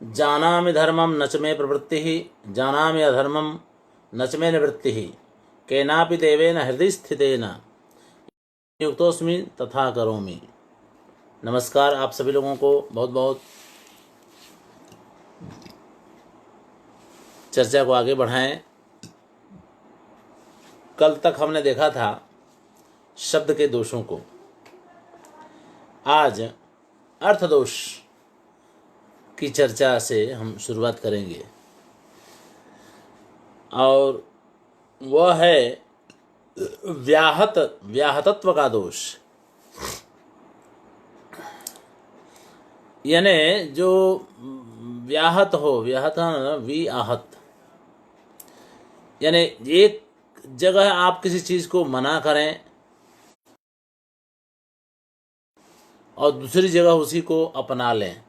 जानामि धर्मं न च मे प्रवृत्तिः जानामि अधर्मं न च मे निवृत्तिः केनापि देवेन हृदय स्थितेन युक्तोऽस्मि तथा करोमि। नमस्कार, आप सभी लोगों को बहुत बहुत चर्चा को आगे बढ़ाएं। कल तक हमने देखा था शब्द के दोषों को, आज अर्थ दोष की चर्चा से हम शुरुआत करेंगे और वह है व्याहतत्व का दोष। यानी जो व्याहत हो, व्याहत विआहत, यानी एक जगह आप किसी चीज को मना करें और दूसरी जगह उसी को अपना लें,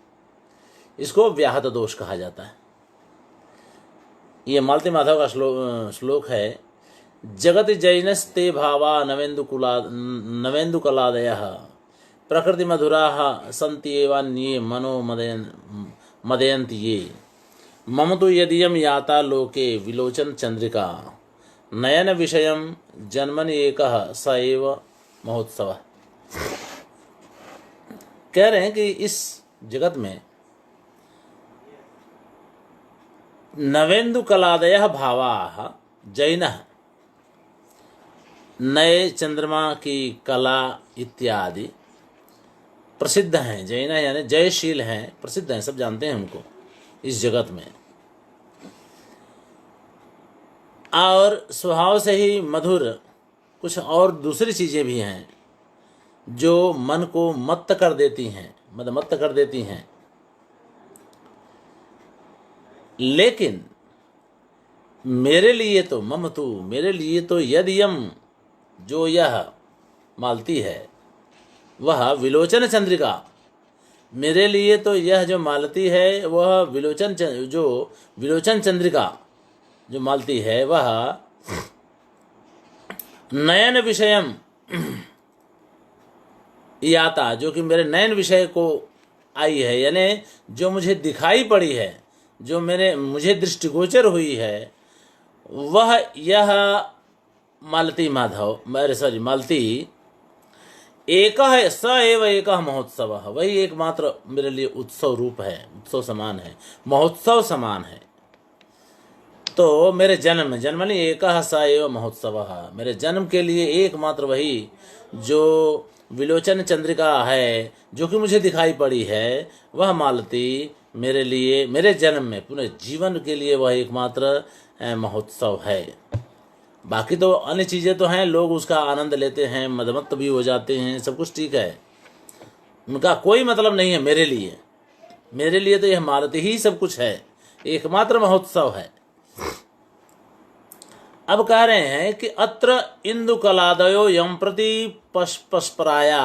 इसको व्याहत दोष कहा जाता है। ये मालती माधव का श्लोक है। जगति जैनस्ते भावा नवेन्दु कलादयः प्रकृति मधुराः सन्ति एवान्ये मनो मदयन्ति ये मम तु यदीयं याता लोके विलोचन चंद्रिका नयन विषयं जन्मनि एकः स एव महोत्सवः। कह रहे हैं कि इस जगत में नवेन्दु कलादयः भावाः जैनः, नए चंद्रमा की कला इत्यादि प्रसिद्ध हैं। जैन यानी जयशील हैं, प्रसिद्ध हैं, सब जानते हैं उनको इस जगत में। और स्वभाव से ही मधुर कुछ और दूसरी चीज़ें भी हैं जो मन को मत्त कर देती हैं, मदमत्त कर देती हैं। लेकिन मेरे लिए तो ममतु, मेरे लिए तो यदियम, जो यह मालती है वह विलोचन चंद्रिका, मेरे लिए तो यह जो मालती है वह विलोचन चंद्रिका जो मालती है वह नयन विषयम याता, जो कि मेरे नयन विषय को आई है, यानी जो मुझे दिखाई पड़ी है, जो मुझे दृष्टिगोचर हुई है, वह यह मालती एक है, स एव एक महोत्सव, वही एकमात्र मेरे लिए उत्सव रूप है, उत्सव समान है, महोत्सव समान है। तो मेरे जन्मनि एक स एव महोत्सव, मेरे जन्म के लिए एकमात्र वही जो विलोचन चंद्रिका है, जो कि मुझे दिखाई पड़ी है, वह मालती मेरे लिए, मेरे जन्म में पूरे जीवन के लिए वह एकमात्र महोत्सव है। बाकी तो अन्य चीज़ें तो हैं, लोग उसका आनंद लेते हैं, मदमत्त भी हो जाते हैं, सब कुछ ठीक है, उनका कोई मतलब नहीं है मेरे लिए। मेरे लिए तो यह मालती ही सब कुछ है, एकमात्र महोत्सव है। अब कह रहे हैं कि अत्र इंदु कलादयो यम प्रति पस्पराया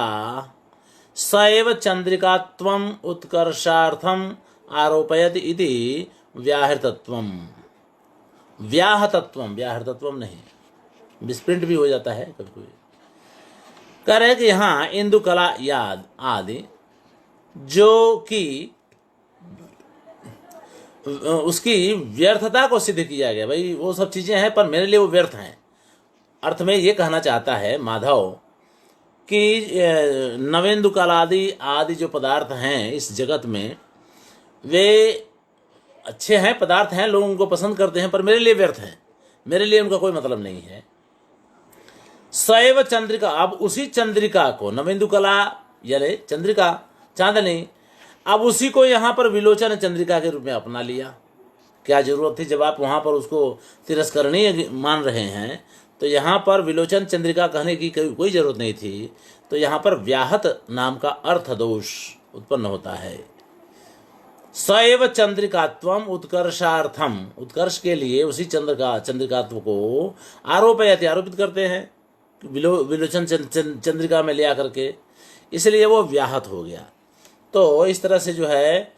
स एव चंद्रिकात्वम उत्कर्षार्थम आरोपयति इति व्याहृतत्वम। व्याहतत्वम नहीं, विस्प्रिंट भी हो जाता है कभी कभी। कह रहे हैं कि यहाँ इंदु कला याद आदि जो कि उसकी व्यर्थता को सिद्ध किया गया, भाई वो सब चीजें हैं पर मेरे लिए वो व्यर्थ हैं। अर्थ में ये कहना चाहता है माधव कि नवेन्दु कलादि आदि जो पदार्थ हैं इस जगत में, वे अच्छे हैं, पदार्थ हैं, लोग उनको पसंद करते हैं, पर मेरे लिए व्यर्थ हैं, मेरे लिए उनका कोई मतलब नहीं है। सैव चंद्रिका, अब उसी चंद्रिका को, नवेन्दु कला यानी चंद्रिका चांदनी, अब उसी को यहाँ पर विलोचन चंद्रिका के रूप में अपना लिया। क्या जरूरत थी, जब आप वहाँ पर उसको तिरस्करणीय मान रहे हैं तो यहाँ पर विलोचन चंद्रिका कहने की कोई जरूरत नहीं थी। तो यहाँ पर व्याहत नाम का अर्थ दोष उत्पन्न होता है। सैव चंद्रिकात्वम उत्कर्षार्थम, उत्कर्ष के लिए उसी चंद्रिकात्व को आरोपित करते हैं विलोचन चंद्रिका में ले आकर के, इसलिए वो व्याहत हो गया। तो इस तरह से जो है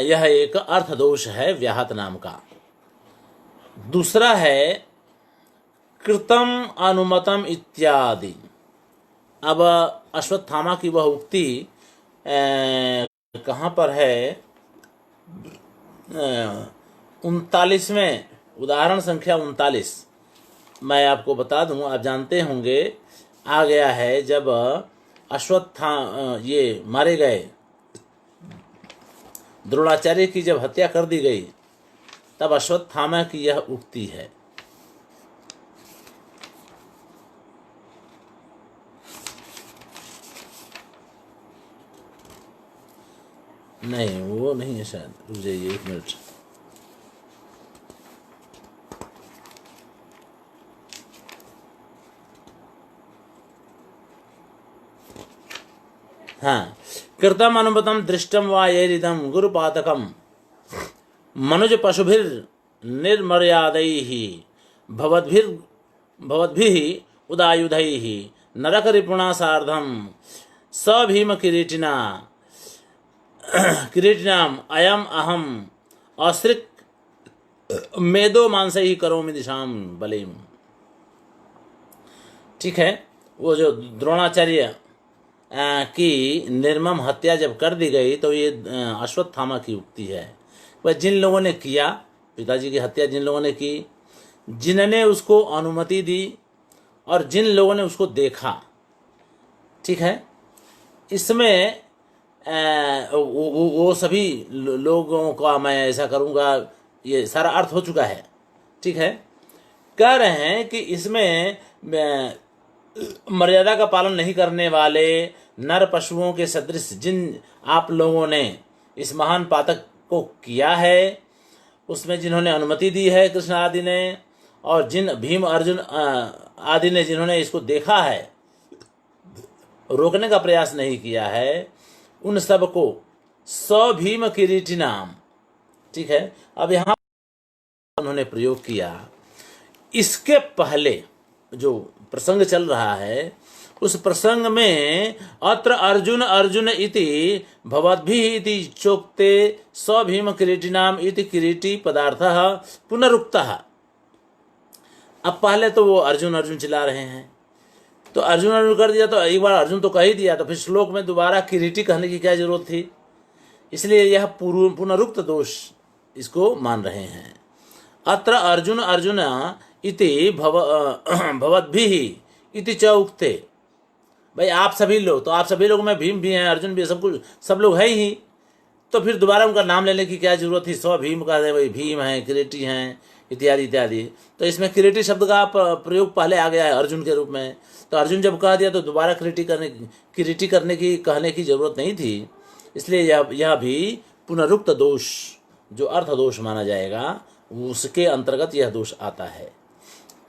यह एक अर्थ दोष है व्याहत नाम का। दूसरा है कृतम अनुमतम इत्यादि। अब अश्वत्थामा की वह उक्ति कहाँ पर है? 39वें उदाहरण संख्या 39 मैं आपको बता दूं, आप जानते होंगे, आ गया है जब ये मारे गए, द्रोणाचार्य की जब हत्या कर दी गई, तब अश्वत्थामा की यह उक्ति है। नहीं, वो नहीं है शायद, रुक जाइए 1 मिनट। हाँ, कृतम अनुमतम दृष्टम वा येरिदम गुरुपातकम मनुज पशुभिर निर्मर्यादैः भवद्भिः उदायुधैः नरक रिपुणा सार्धम स भीम किरीटिनाम अयम अहम असृक मेदो मांसैः करोमि दिशाम बलिम। ठीक है, वो जो द्रोणाचार्य की निर्मम हत्या जब कर दी गई, तो ये अश्वत्थामा की उक्ति है। वह जिन लोगों ने किया, पिताजी की हत्या जिन लोगों ने की, जिन्होंने उसको अनुमति दी और जिन लोगों ने उसको देखा, ठीक है, इसमें वो सभी लोगों का मैं ऐसा करूँगा, ये सारा अर्थ हो चुका है। ठीक है, कह रहे हैं कि इसमें मर्यादा का पालन नहीं करने वाले नर पशुओं के सदृश जिन आप लोगों ने इस महान पातक को किया है, उसमें जिन्होंने अनुमति दी है कृष्ण आदि ने, और जिन भीम अर्जुन आदि ने जिन्होंने इसको देखा है, रोकने का प्रयास नहीं किया है, उन सब को सभीम किरीटी नाम। ठीक है, अब यहाँ उन्होंने प्रयोग किया। इसके पहले जो प्रसंग चल रहा है, उस प्रसंग में अत्र अर्जुन अर्जुन इति भवद्भिः इति चोक्ते सभीम किरीटिनाम इति किरीटी पदार्थः पुनरुक्तः। अब पहले तो वो अर्जुन अर्जुन चिल्ला रहे हैं, तो अर्जुन अर्जुन कर दिया, तो एक बार अर्जुन तो कह ही दिया, तो फिर श्लोक में दोबारा किरीटी कहने की क्या जरूरत थी? इसलिए यह पुनरुक्त दोष इसको मान रहे हैं। अत्र अर्जुन अर्जुन इति भवद्भिः इति च उक्ते। भाई आप सभी लोग, तो आप सभी लोग में भीम भी हैं, अर्जुन भी, सब कुछ, सब लोग हैं ही, तो फिर दोबारा उनका नाम लेने की क्या जरूरत थी? स्व भीम का भाई भीम हैं, किरीटी हैं, इत्यादि इत्यादि। तो इसमें किरीटी शब्द का प्रयोग पहले आ गया है अर्जुन के रूप में, तो अर्जुन जब कह दिया तो दोबारा किरीटी करने की कहने की जरूरत नहीं थी। इसलिए यह भी पुनरुक्त दोष, जो अर्थ दोष माना जाएगा, उसके अंतर्गत यह दोष आता है।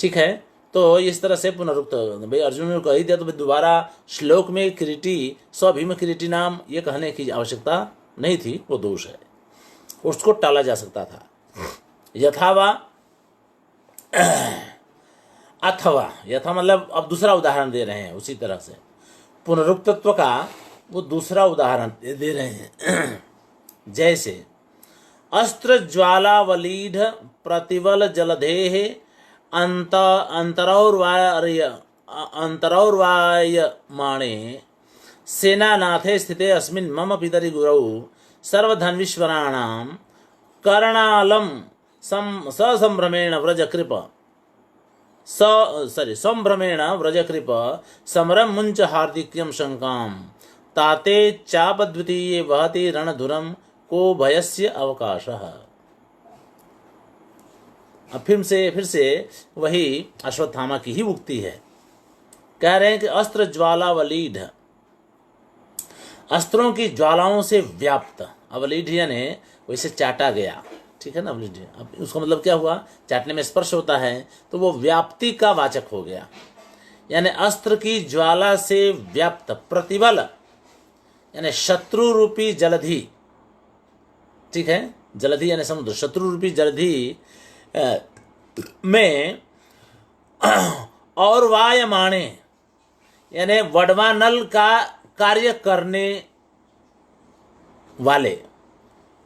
ठीक है, तो इस तरह से पुनरुक्त, भाई अर्जुन ने कह ही दिया, तो भाई दोबारा श्लोक में किरीटी स्वभीम किरीटी नाम ये कहने की आवश्यकता नहीं थी, वो दोष है, उसको टाला जा सकता था। यथावा अथवा, यथा मतलब अब दूसरा उदाहरण दे रहे हैं, उसी तरह से पुनरुक्तत्व का वो दूसरा उदाहरण दे रहे हैं। जैसे अस्त्र ज्वालावलीढ प्रतिबल जलधेः अंतरौर्वायमाणे सेनानाथे स्थिते अस्मिन् मम पितरि गुरौ सर्वधन्वीश्वराणां कर्णालं संभ्रमेण व्रजकृप समरं मुञ्च हार्दिक्यं शङ्कां ताते चापद्वितीये वहति रणधुरं को भयस्य अवकाशः। अब फिर से वही अश्वत्थामा की ही उक्ति है। कह रहे हैं कि अस्त्र ज्वालावलीढ, अस्त्रों की ज्वालाओं से व्याप्त, अवलीढ यानी वैसे चाटा गया, ठीक है ना, अवलीढ। अब उसका मतलब क्या हुआ? चाटने में स्पर्श होता है, तो वो व्याप्ति का वाचक हो गया, यानी अस्त्र की ज्वाला से व्याप्त, प्रतिबल यानी शत्रु रूपी जलधि, ठीक है, जलधि यानी समुद्र, शत्रु रूपी जलधि में और वायमाणे यानी वडवानल का कार्य करने वाले,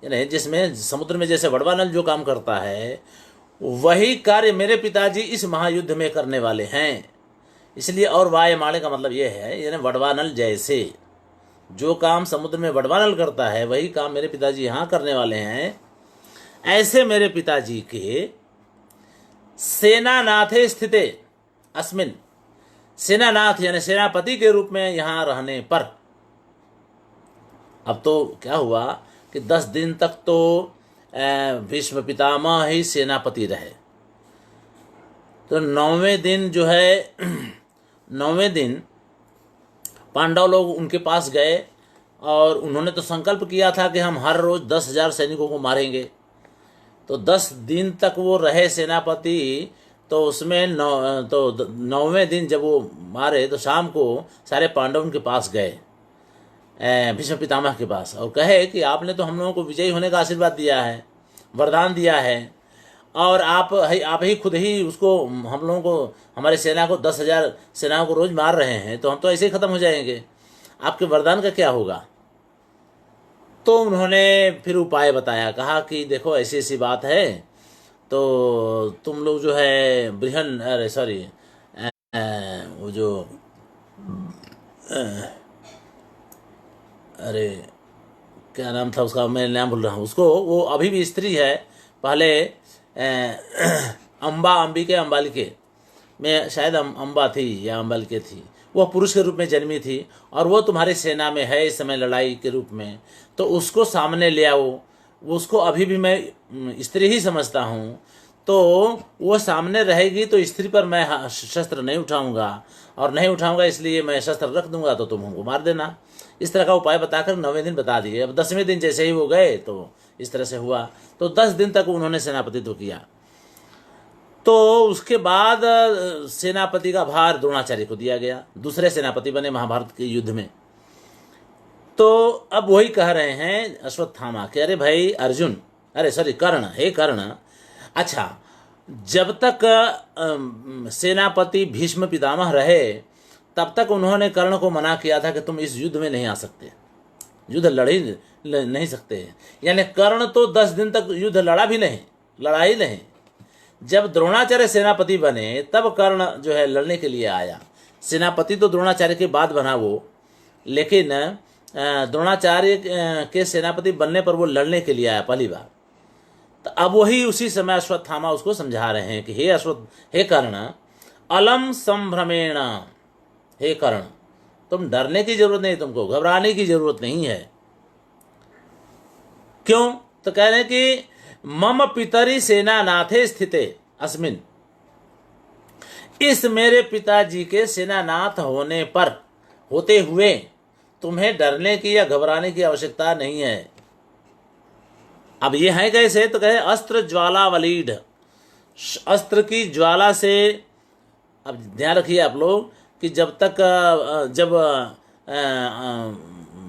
यानी जिसमें समुद्र में जैसे वडवानल जो काम करता है, वही कार्य मेरे पिताजी इस महायुद्ध में करने वाले हैं। इसलिए और वायमाणे का मतलब ये है, यानी वडवानल जैसे, जो काम समुद्र में वडवानल करता है वही काम मेरे पिताजी यहाँ करने वाले हैं। ऐसे मेरे पिताजी के सेनानाथे स्थिते अस्मिन, सेनानाथ यानी सेनापति के रूप में यहाँ रहने पर। अब तो क्या हुआ कि 10 दिन तक तो भीष्म पितामह ही सेनापति रहे, तो 9वें दिन जो है 9वें दिन पांडव लोग उनके पास गए और उन्होंने तो संकल्प किया था कि हम हर रोज 10,000 सैनिकों को मारेंगे। तो 10 दिन तक वो रहे सेनापति, तो उसमें 9वें दिन जब वो मारे तो शाम को सारे पांडव उनके पास गए, भीष्म पितामह के पास, और कहे कि आपने तो हम लोगों को विजयी होने का आशीर्वाद दिया है, वरदान दिया है, और आप ही खुद ही उसको हम लोगों को, हमारे सेना को 10,000 सेनाओं को रोज मार रहे हैं, तो हम तो ऐसे ही खत्म हो जाएंगे, आपके वरदान का क्या होगा। तो उन्होंने फिर उपाय बताया, कहा कि देखो ऐसी ऐसी बात है, तो तुम लोग जो है बृहन, अरे सॉरी, वो जो अरे क्या नाम था उसका, मैं नाम भूल रहा हूँ उसको, वो अभी भी स्त्री है, पहले अंबिके अंबालिके में शायद अम्बा थी या अंबालिके थी, वह पुरुष के रूप में जन्मी थी और वो तुम्हारी सेना में है इस समय लड़ाई के रूप में, तो उसको सामने ले आओ। उसको अभी भी मैं स्त्री ही समझता हूँ, तो वो सामने रहेगी तो स्त्री पर मैं शस्त्र नहीं उठाऊंगा, और नहीं उठाऊंगा इसलिए मैं शस्त्र रख दूंगा, तो तुम हमको मार देना। इस तरह का उपाय बताकर 9वें दिन बता दिए। अब 10वें दिन जैसे ही वो गए तो इस तरह से हुआ, तो 10 दिन तक उन्होंने सेनापतित्व किया। तो उसके बाद सेनापति का भार द्रोणाचार्य को दिया गया, दूसरे सेनापति बने महाभारत के युद्ध में। तो अब वही कह रहे हैं अश्वत्थामा कि अरे भाई अर्जुन, अरे सॉरी कर्ण, हे कर्ण, अच्छा जब तक सेनापति भीष्म पितामह रहे तब तक उन्होंने कर्ण को मना किया था कि तुम इस युद्ध में नहीं आ सकते, युद्ध लड़ ही नहीं सकते। यानी कर्ण तो 10 दिन तक युद्ध लड़ा ही नहीं। जब द्रोणाचार्य सेनापति बने तब कर्ण जो है लड़ने के लिए आया। सेनापति तो द्रोणाचार्य के बाद बना वो, लेकिन द्रोणाचार्य के सेनापति बनने पर वो लड़ने के लिए आया पहली बार। तो अब वही उसी समय अश्वत्थामा उसको समझा रहे हैं कि हे कर्ण, अलम संभ्रमेण, हे कर्ण तुम डरने की जरूरत नहीं, तुमको घबराने की जरूरत नहीं है। क्यों? तो कह रहे हैं कि मम पितरी सेनानाथे स्थिते अस्मिन, इस मेरे पिताजी के सेनानाथ होते हुए तुम्हें डरने की या घबराने की आवश्यकता नहीं है। अब ये है कैसे? तो कहे अस्त्र ज्वाला वलीड, अस्त्र की ज्वाला से। अब ध्यान रखिए आप लोग कि जब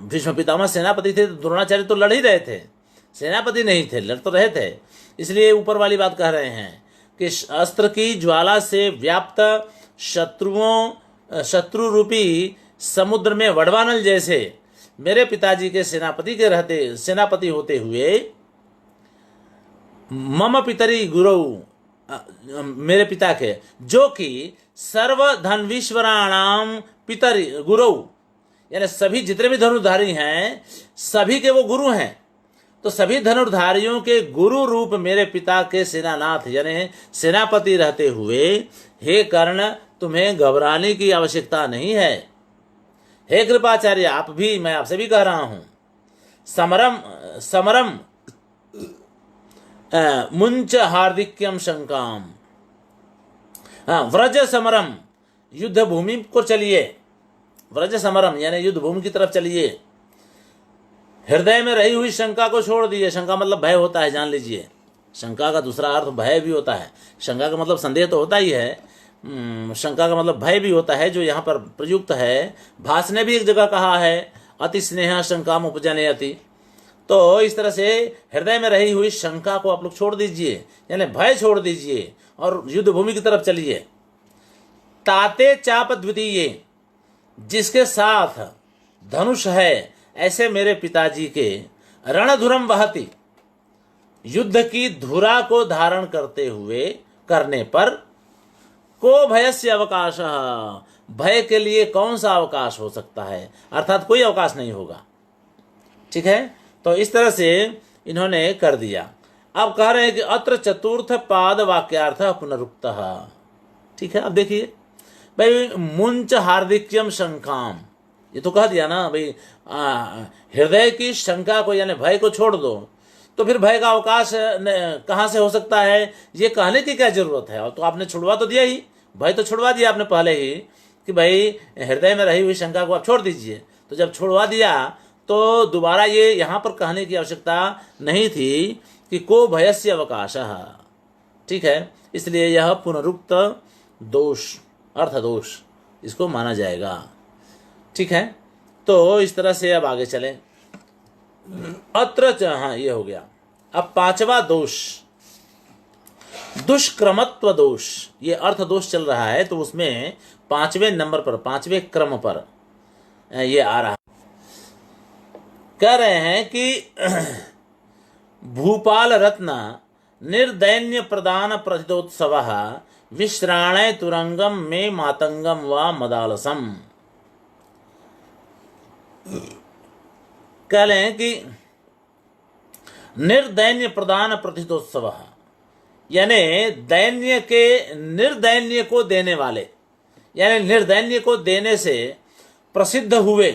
भीष्म पितामह सेनापति थे तो द्रोणाचार्य तो लड़ ही रहे थे, सेनापति नहीं थे, लड़ तो रहे थे। इसलिए ऊपर वाली बात कह रहे हैं कि अस्त्र की ज्वाला से व्याप्त शत्रु रूपी समुद्र में वडवानल जैसे मेरे पिताजी के सेनापति होते हुए मम पितरी गुरु, मेरे पिता के, जो कि सर्व धन्वीश्वराणाम पितरी गुरु, यानी सभी जितने भी धनुर्धारी हैं सभी के वो गुरु हैं। तो सभी धनुर्धारियों के गुरु रूप मेरे पिता के सेनानाथ यानी सेनापति रहते हुए हे कर्ण तुम्हें घबराने की आवश्यकता नहीं है। हे कृपाचार्य, आप भी, मैं आपसे भी कह रहा हूं, समरम मुंच हार्दिक्यम शंकाम, व्रज समरम, युद्ध भूमि को चलिए, व्रज समरम यानी युद्ध भूमि की तरफ चलिए। हृदय में रही हुई शंका को छोड़ दिए। शंका मतलब भय होता है, जान लीजिए। शंका का दूसरा अर्थ भय भी होता है। शंका का मतलब संदेह तो होता ही है, शंका का मतलब भय भी होता है, जो यहाँ पर प्रयुक्त है। भास ने भी एक जगह कहा है अति स्नेह शंका उपजनयति। तो इस तरह से हृदय में रही हुई शंका को आप लोग छोड़ दीजिए, यानी भय छोड़ दीजिए और युद्ध भूमि की तरफ चलिए। ताते चाप द्वितीय, जिसके साथ धनुष है, ऐसे मेरे पिताजी के रणधुरम वहति, युद्ध की धुरा को धारण करने पर को भयस्य अवकाश, भय के लिए कौन सा अवकाश हो सकता है, अर्थात कोई अवकाश नहीं होगा। ठीक है, तो इस तरह से इन्होंने कर दिया। अब कह रहे हैं कि अत्र चतुर्थ पाद वाक्यार्थ पुनरुक्तः। ठीक है, अब देखिए भाई, मुंच हार्दिक्यम शंकाम, ये तो कह दिया ना भाई, हृदय की शंका को यानी भय को छोड़ दो, तो फिर भय का अवकाश कहाँ से हो सकता है, ये कहने की क्या जरूरत है। और तो आपने छुड़वा तो दिया ही, भय तो छुड़वा दिया आपने पहले ही कि भाई हृदय में रही हुई शंका को आप छोड़ दीजिए। तो जब छुड़वा दिया तो दोबारा ये यहाँ पर कहने की आवश्यकता नहीं थी कि को भयस्य अवकाशः। ठीक है, इसलिए यह पुनरुक्त दोष, अर्थ दोष, इसको माना जाएगा। ठीक है, तो इस तरह से अब आगे चलें। अत्र हाँ, ये हो गया। अब पांचवा दोष, दुष्क्रमत्व दोष, ये अर्थ दोष चल रहा है, तो उसमें पांचवें नंबर पर, पांचवें क्रम पर ये आ रहा है। कह रहे हैं कि भूपाल रत्न निर्दैन्य प्रदान प्रथितोत्सव विश्राणे तुरंगम में मातंगम व मदालसम। कह रहे हैं कि निर्दैन्य प्रदान प्रथितोत्सव, यानी दैन्य के निर्दैन्य को देने वाले, यानी निर्दैन्य को देने से प्रसिद्ध हुए,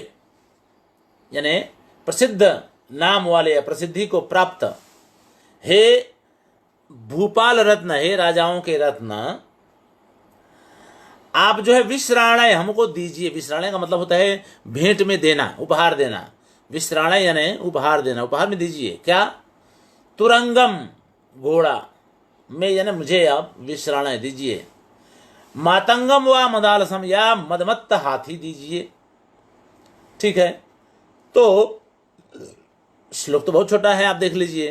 यानी प्रसिद्ध नाम वाले, प्रसिद्धि को प्राप्त, हे भूपाल रत्न, हे राजाओं के रत्न, आप जो है विश्राणय हमको दीजिए। विश्राणय का मतलब होता है भेंट में देना, उपहार देना। विश्राणय यानी उपहार देना, उपहार में दीजिए क्या, तुरंगम घोड़ा में, यानी मुझे आप विश्राणय दीजिए। मातंगम व मदालसम, या मदमत्त हाथी दीजिए। ठीक है, तो श्लोक तो बहुत छोटा है, आप देख लीजिए।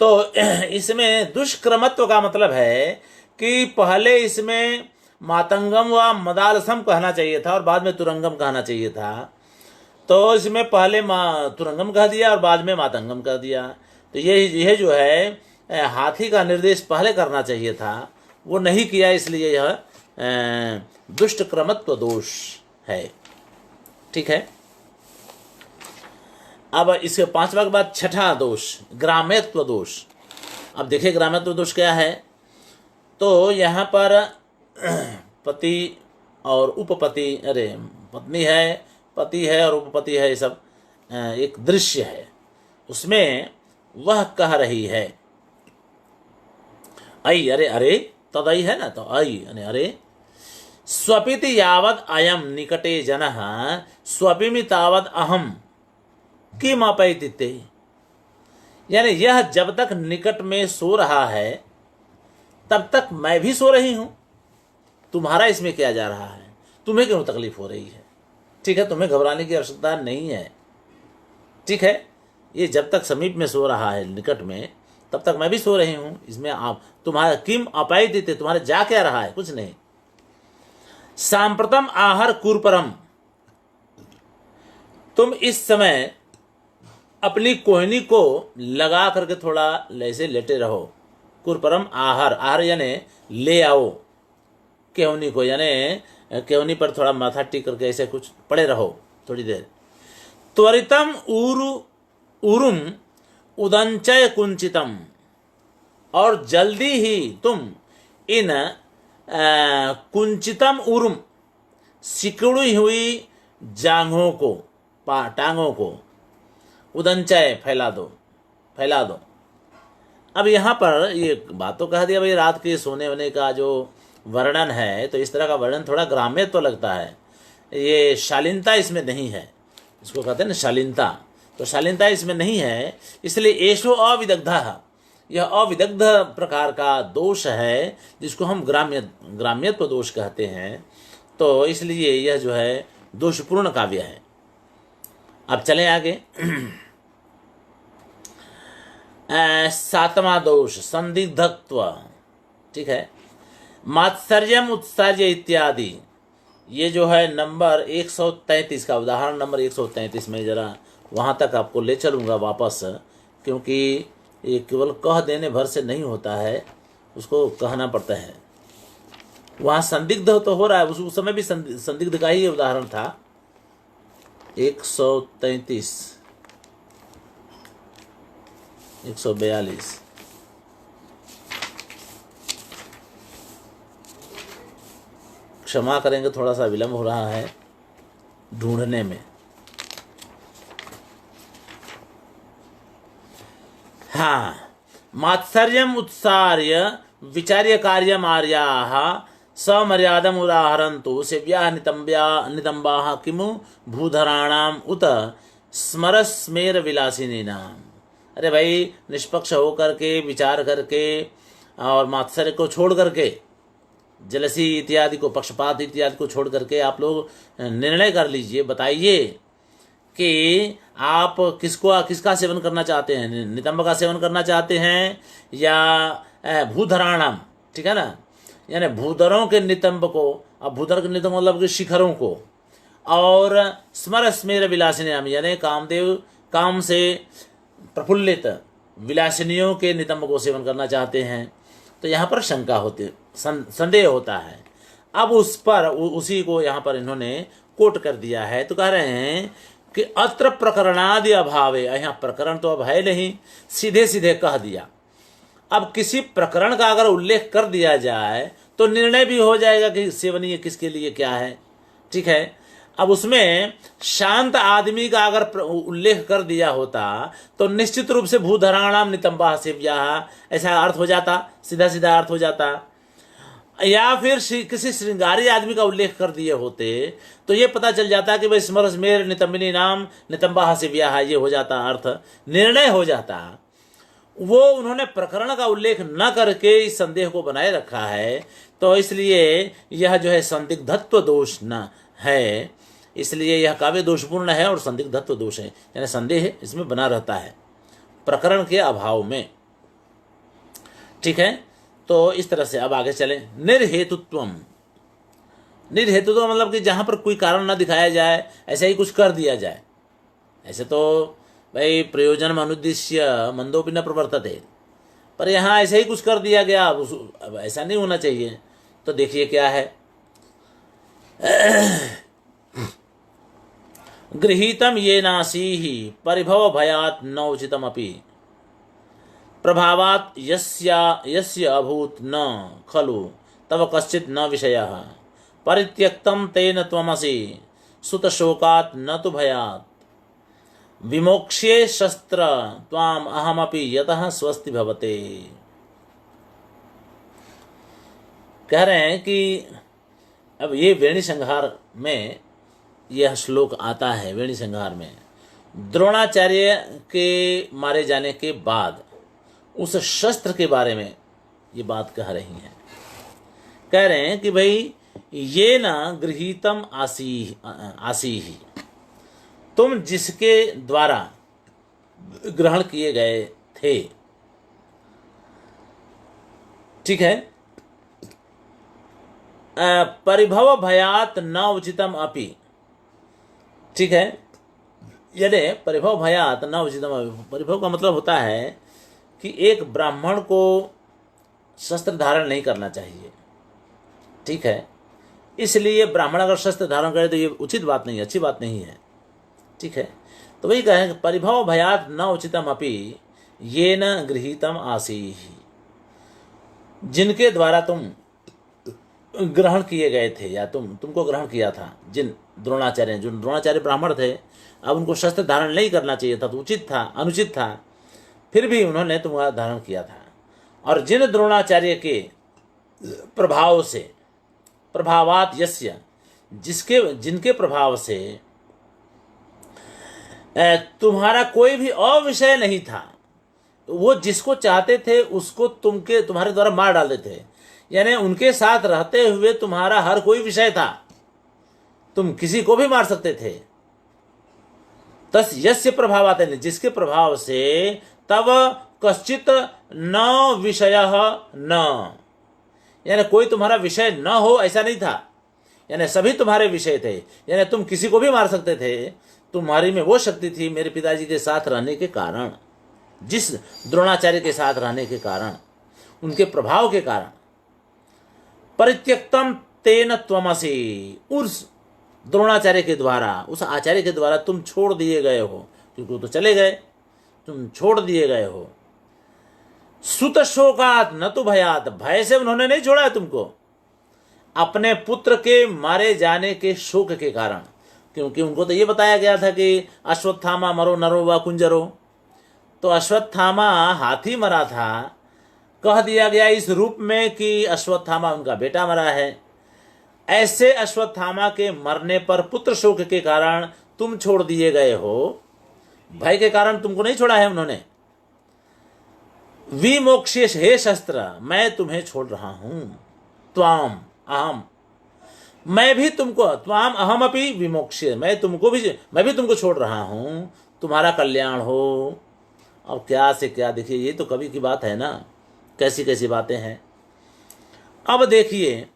तो इसमें दुष्क्रमत्व का मतलब है कि पहले इसमें मातंगम व मदालसम कहना चाहिए था और बाद में तुरंगम कहना चाहिए था। तो इसमें पहले तुरंगम कह दिया और बाद में मातंगम कह दिया। तो यह जो है हाथी का निर्देश पहले करना चाहिए था, वो नहीं किया, इसलिए यह दुष्ट क्रमत्व दोष है। ठीक है, अब इसके पांचवा के बाद छठा दोष, ग्राम्यत्व दोष। अब देखिए ग्राम्यत्व दोष क्या है। तो यहाँ पर पति और उपपति, अरे पत्नी है, पति है और उपपति है, ये सब एक दृश्य है। उसमें वह कह रही है, आई, अरे अरे, तदई है ना, तो आई अरे अरे, स्वपिति यावद अयम निकटे जनः स्वपिमि तावद अहम किम अपैतिते, यानी यह जब तक निकट में सो रहा है तब तक मैं भी सो रही हूं, तुम्हारा इसमें क्या जा रहा है, तुम्हें क्यों तकलीफ हो रही है। ठीक है, तुम्हें घबराने की आवश्यकता नहीं है। ठीक है, ये जब तक समीप में सो रहा है, निकट में, तब तक मैं भी सो रही हूं, इसमें आप तुम्हारा किम अपैतिते, तुम्हारे जा क्या रहा है, कुछ नहीं। सांप्रतम आहर कुरपरम, तुम इस समय अपनी कोहनी को लगा करके थोड़ा ऐसे लेटे रहो। कुरपरम आहर, आहर यानी ले आओ केहनी को, यानी केहनी पर थोड़ा माथा टिक करके ऐसे कुछ पड़े रहो थोड़ी देर। त्वरितम उरुम उदंचय कुंचितम, और जल्दी ही तुम इन कुंचितम उरुम, सिकुड़ी हुई जांघों को, टांगों को, उदंचय फैला दो, फैला दो। अब यहाँ पर ये बात तो कह दिया भाई, रात के सोने वोने का जो वर्णन है, तो इस तरह का वर्णन थोड़ा ग्राम्य तो लगता है, ये शालीनता इसमें नहीं है, इसको कहते हैं ना शालीनता, तो शालीनता इसमें नहीं है, इसलिए एषो अविदग्धः, यह अविदग्ध प्रकार का दोष है, जिसको हम ग्राम्यत्व दोष कहते हैं। तो इसलिए यह जो है दोषपूर्ण काव्य है। अब चलें आगे। सातवां दोष, संदिग्धत्व। ठीक है, मात्सर्यम उत्सर्य इत्यादि, ये जो है नंबर 133 का, उदाहरण नंबर 133 में, जरा वहाँ तक आपको ले चलूँगा वापस, क्योंकि ये केवल कह देने भर से नहीं होता है, उसको कहना पड़ता है। वहां संदिग्ध तो हो रहा है, उस समय भी संदिग्ध का ही उदाहरण था। 133 142 क्षमा करेंगे, थोड़ा सा विलंब हो रहा है ढूंढने में। हाँ, मात्सर्यम उत्सार्य विचार्य कार्यम आर्याः समर्यादम उदाहरन्तु सेव्याः नितंबाः किमु भूधराणाम उत स्मरस्मेर विलासिनीनाम। अरे भाई, निष्पक्ष होकर के, विचार करके और मात्सर्य को छोड़ करके, जलसी इत्यादि को, पक्षपात इत्यादि को छोड़ करके आप लोग निर्णय कर लीजिए, बताइए कि आप किसका सेवन करना चाहते हैं। नितंब का सेवन करना चाहते हैं या भूधराणाम, ठीक है ना, यानी भूधरों के नितंब को। अब भूधर के नितंब मतलब कि शिखरों को, और स्मर स्मेर विलासिनी यानी कामदेव, काम से प्रफुल्लित विलासिनियों के नितंब को सेवन करना चाहते हैं। तो यहाँ पर शंका होती, संदेह होता है। अब उस पर उसी को यहाँ पर इन्होंने कोट कर दिया है। तो कह रहे हैं कि अत्र प्रकरणादि अभावे, यहाँ प्रकरण तो अब है नहीं, सीधे सीधे कह दिया। अब किसी प्रकरण का अगर उल्लेख कर दिया जाए तो निर्णय भी हो जाएगा कि सेवनीय किसके लिए क्या है, ठीक है। अब उसमें शांत आदमी का अगर उल्लेख कर दिया होता तो निश्चित रूप से भूधराणाम नितंबा सेव्याः ऐसा अर्थ हो जाता, सीधा सीधा अर्थ हो जाता। या फिर किसी श्रृंगारी आदमी का उल्लेख कर दिए होते तो ये पता चल जाता कि भाई स्मरस्मेर नितंबिनी नाम नितंबा सेव्याः, ये हो जाता अर्थ, निर्णय हो जाता। वो उन्होंने प्रकरण का उल्लेख न करके इस संदेह को बनाए रखा है, तो इसलिए यह जो है संदिग्धत्व दोष न है, इसलिए यह काव्य दोषपूर्ण है और संदिग्धत्व दोष है, यानी संदेह इसमें बना रहता है प्रकरण के अभाव में, ठीक है। तो इस तरह से अब आगे चले। निर्हेतुत्वम, निर्हेतुत्व मतलब कि जहां पर कोई कारण न दिखाया जाए, ऐसा ही कुछ कर दिया जाए। ऐसे तो भाई प्रयोजन अनुद्देश्य मंदोपि न प्रवर्तते, पर यहाँ ऐसे ही कुछ कर दिया गया, अब ऐसा नहीं होना चाहिए। तो देखिए क्या है, गृहीतम ये नासीहि परिभव भयात न उचितम अपि प्रभावात यस्य अभूत न खलु तव कश्चित् न विषयः परित्यक्तम तेन त्वमसि सुतशोकात् न तु भयात् विमोक्ष्ये शस्त्र त्वाम अहमपि यतः स्वस्ति भवते। कह रहे हैं कि अब ये वेणी संहार में यह श्लोक आता है। वेणी संहार में द्रोणाचार्य के मारे जाने के बाद उस शस्त्र के बारे में ये बात कह रही हैं। कह रहे हैं कि भाई ये ना गृहीतम आसी ही, तुम जिसके द्वारा ग्रहण किए गए थे, ठीक है, परिभव भयात न उचितम अपि, ठीक है, यदि परिभव भयात न उचितम अपि, परिभव का मतलब होता है कि एक ब्राह्मण को शस्त्र धारण नहीं करना चाहिए, ठीक है, इसलिए ब्राह्मण अगर शस्त्र धारण करे तो ये उचित बात नहीं है, अच्छी बात नहीं है, ठीक है। तो वही कहें परिभव भयात न उचितम अपि ये न गृहीतम आसी, जिनके द्वारा तुम ग्रहण किए गए थे या तुमको ग्रहण किया था, जिन द्रोणाचार्य, जो द्रोणाचार्य ब्राह्मण थे, अब उनको शस्त्र धारण नहीं करना चाहिए था, तो उचित था, अनुचित था, फिर भी उन्होंने तुम्हारा धारण किया था। और जिन द्रोणाचार्य के प्रभाव से, प्रभावात यस्य, जिनके प्रभाव से तुम्हारा कोई भी अविषय नहीं था, वो जिसको चाहते थे उसको तुम्हारे द्वारा मार डालते थे, यानी उनके साथ रहते हुए तुम्हारा हर कोई विषय था, तुम किसी को भी मार सकते थे। तस यस्य प्रभावात, जिसके प्रभाव से तब कश्चित न विषयः न, यानी कोई तुम्हारा विषय न हो ऐसा नहीं था, यानी सभी तुम्हारे विषय थे, यानी तुम किसी को भी मार सकते थे। तुम्हारी में वो शक्ति थी मेरे पिताजी के साथ रहने के कारण, जिस द्रोणाचार्य के साथ रहने के कारण, उनके प्रभाव के कारण। परित्यक्तम तेन त्वमसि, उस द्रोणाचार्य के द्वारा, उस आचार्य के द्वारा तुम छोड़ दिए गए हो, क्योंकि वो तो चले गए, तुम छोड़ दिए गए हो। सुत शोकात न तो भयात, भय से उन्होंने नहीं छोड़ा है तुमको, अपने पुत्र के मारे जाने के शोक के कारण, क्योंकि उनको तो ये बताया गया था कि अश्वत्थामा मरो नरो व कुंजरो, तो अश्वत्थामा हाथी मरा था, कह दिया गया इस रूप में कि अश्वत्थामा उनका बेटा मरा है। ऐसे अश्वत्थामा के मरने पर पुत्र शोक के कारण तुम छोड़ दिए गए हो, भय के कारण तुमको नहीं छोड़ा है उन्होंने। विमोक्षेश, हे शस्त्र, मैं तुम्हें छोड़ रहा हूं। त्वाम अहम, मैं भी तुमको, त्वाम अहम अपि विमोक्षे, मैं भी तुमको छोड़ रहा हूं, तुम्हारा कल्याण हो। अब क्या से क्या, देखिए ये तो कवि की बात है ना, कैसी कैसी बातें हैं। अब देखिए,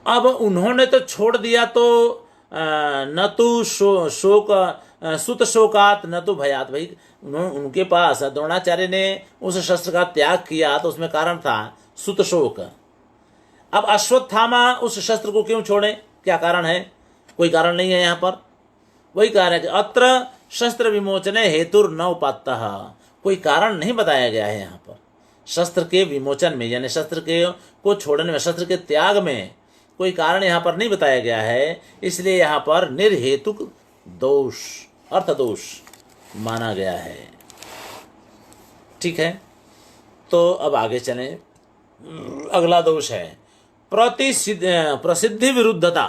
अब उन्होंने तो छोड़ दिया तो न तो शोक सुत शोकात न तो भयात, भाई उनके पास द्रोणाचार्य ने उस शस्त्र का त्याग किया तो उसमें कारण था सुत शोक। अब अश्वत्थामा उस शस्त्र को क्यों छोड़े, क्या कारण है? कोई कारण नहीं है यहाँ पर। वही कारण है कि अत्र शस्त्र विमोचने हेतुर न उपात्तः, कोई कारण नहीं बताया गया है यहाँ पर। शस्त्र के विमोचन में, यानी शस्त्र के को छोड़ने में, शस्त्र के त्याग में कोई कारण यहाँ पर नहीं बताया गया है, इसलिए यहाँ पर निर्हेतुक दोष, अर्थ दोष माना गया है। ठीक है, तो अब आगे चलें। अगला दोष है प्रसिद्धि विरुद्धता।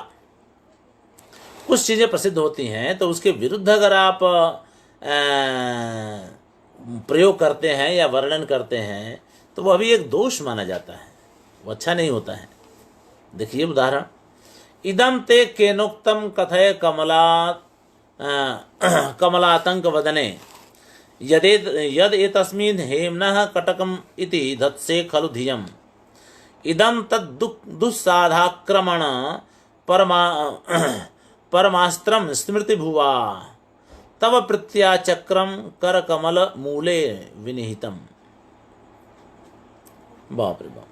कुछ चीजें प्रसिद्ध होती हैं तो उसके विरुद्ध अगर आप प्रयोग करते हैं या वर्णन करते हैं तो वह भी एक दोष माना जाता है, वो अच्छा नहीं होता है। देखिए उदाहरण, इदम ते केनोक्तम कथय कमलातंक वदने यद एतस्मिन् हेम्नः कटकम इति धत्से खलु धियम् इदम तद् दुस्साधाक्रमण परमास्त्रम स्मृति भुवा तव प्रत्याचक्रम कर कमल मूले विनिहितम। बाप रे बाप,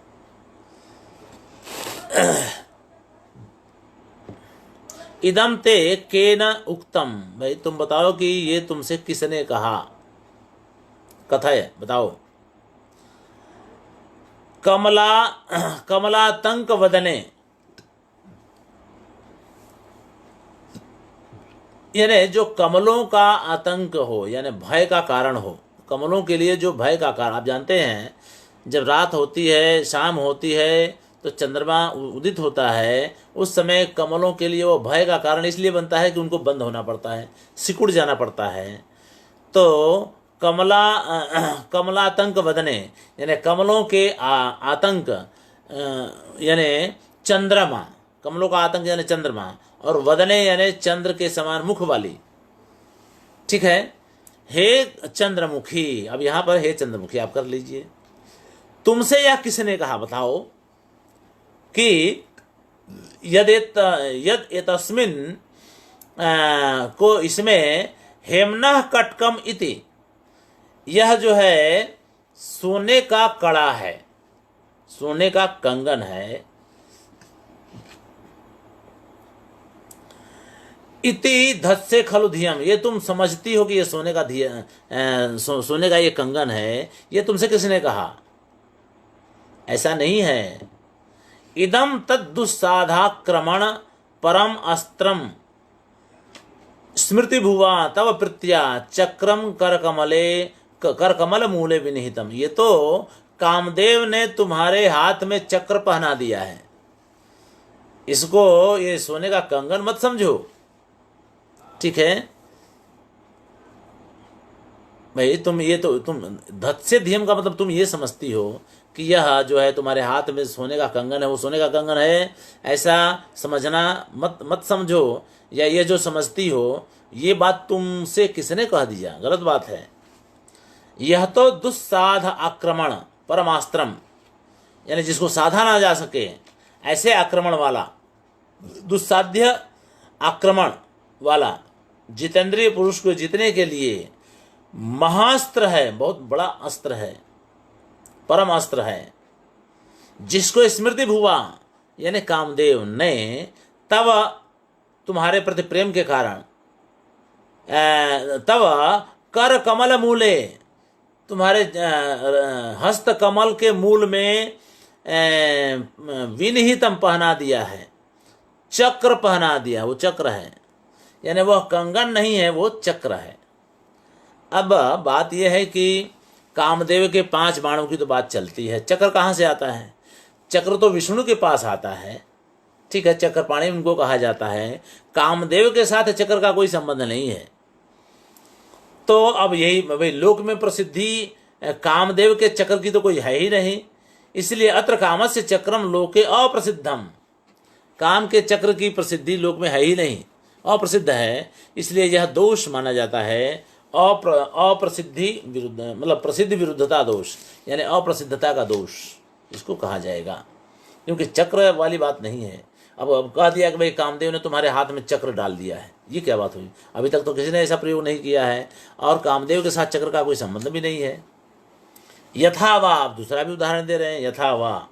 इदम ते केन उक्तम, भाई तुम बताओ कि ये तुमसे किसने कहा। कथय, बताओ। कमलातंक वदने, यानी जो कमलों का आतंक हो, यानी भय का कारण हो, कमलों के लिए जो भय का कारण, आप जानते हैं जब रात होती है, शाम होती है तो चंद्रमा उदित होता है, उस समय कमलों के लिए वो भय का कारण इसलिए बनता है कि उनको बंद होना पड़ता है, सिकुड़ जाना पड़ता है। तो कमलातंक वदने, यानी कमलों के आतंक, यानी चंद्रमा, कमलों का आतंक यानी चंद्रमा, और वदने यानी चंद्र के समान मुख वाली। ठीक है, हे चंद्रमुखी, अब यहां पर हे चंद्रमुखी आप कर लीजिए। तुमसे यह किसने कहा, बताओ कि यद एतस्मिन् को, इसमें हेमनः कटकम इति, यह जो है सोने का कड़ा है, सोने का कंगन है, इति धत्से खलु धियम, ये तुम समझती हो कि ये सोने का सोने का ये कंगन है, ये तुमसे किसने कहा? ऐसा नहीं है। इदम तद्दुस्साधाक्रमण परम अस्त्रम स्मृति भुवा तव प्रत्या चक्रम कर कमल मूले विनिहितम, ये तो कामदेव ने तुम्हारे हाथ में चक्र पहना दिया है, इसको ये सोने का कंगन मत समझो। ठीक है भाई, तुम धत्से धियम का मतलब तुम ये समझती हो कि यह जो है तुम्हारे हाथ में सोने का कंगन है, वो सोने का कंगन है, ऐसा समझना मत समझो, या ये जो समझती हो ये बात तुमसे किसने कह दिया? गलत बात है। यह तो दुस्साध आक्रमण परमास्त्रम, यानी जिसको साधा ना जा सके, ऐसे आक्रमण वाला, दुस्साध्य आक्रमण वाला, जितेंद्रिय पुरुष को जीतने के लिए महास्त्र है, बहुत बड़ा अस्त्र है, परम अस्त्र है। जिसको स्मृति भुवा यानी कामदेव ने तब तुम्हारे प्रति प्रेम के कारण तब कर कमल मूले तुम्हारे हस्त कमल के मूल में विनिहितम पहना दिया है, चक्र पहना दिया। वो चक्र है, यानी वह कंगन नहीं है, वो चक्र है। अब बात यह है कि कामदेव के 5 बाणों की तो बात चलती है, चक्र कहाँ से आता है? चक्र तो विष्णु के पास आता है, ठीक है, चक्रपाणी उनको कहा जाता है। कामदेव के साथ चक्र का कोई संबंध नहीं है। तो अब यही भाई लोक में प्रसिद्धि कामदेव के चक्र की तो कोई है ही नहीं, इसलिए अत्र कामस्य चक्रम लोके अप्रसिद्धम, काम के चक्र की प्रसिद्धि लोक में है ही नहीं, अप्रसिद्ध है। इसलिए यह दोष माना जाता है, अप्रसिद्धि विरुद्ध, मतलब प्रसिद्ध विरुद्धता दोष, यानी अप्रसिद्धता का दोष इसको कहा जाएगा, क्योंकि चक्र वाली बात नहीं है। अब कह दिया कि भाई कामदेव ने तुम्हारे हाथ में चक्र डाल दिया है, ये क्या बात हुई? अभी तक तो किसी ने ऐसा प्रयोग नहीं किया है, और कामदेव के साथ चक्र का कोई संबंध भी नहीं है। यथावा, आप दूसरा भी उदाहरण दे रहे हैं, यथावा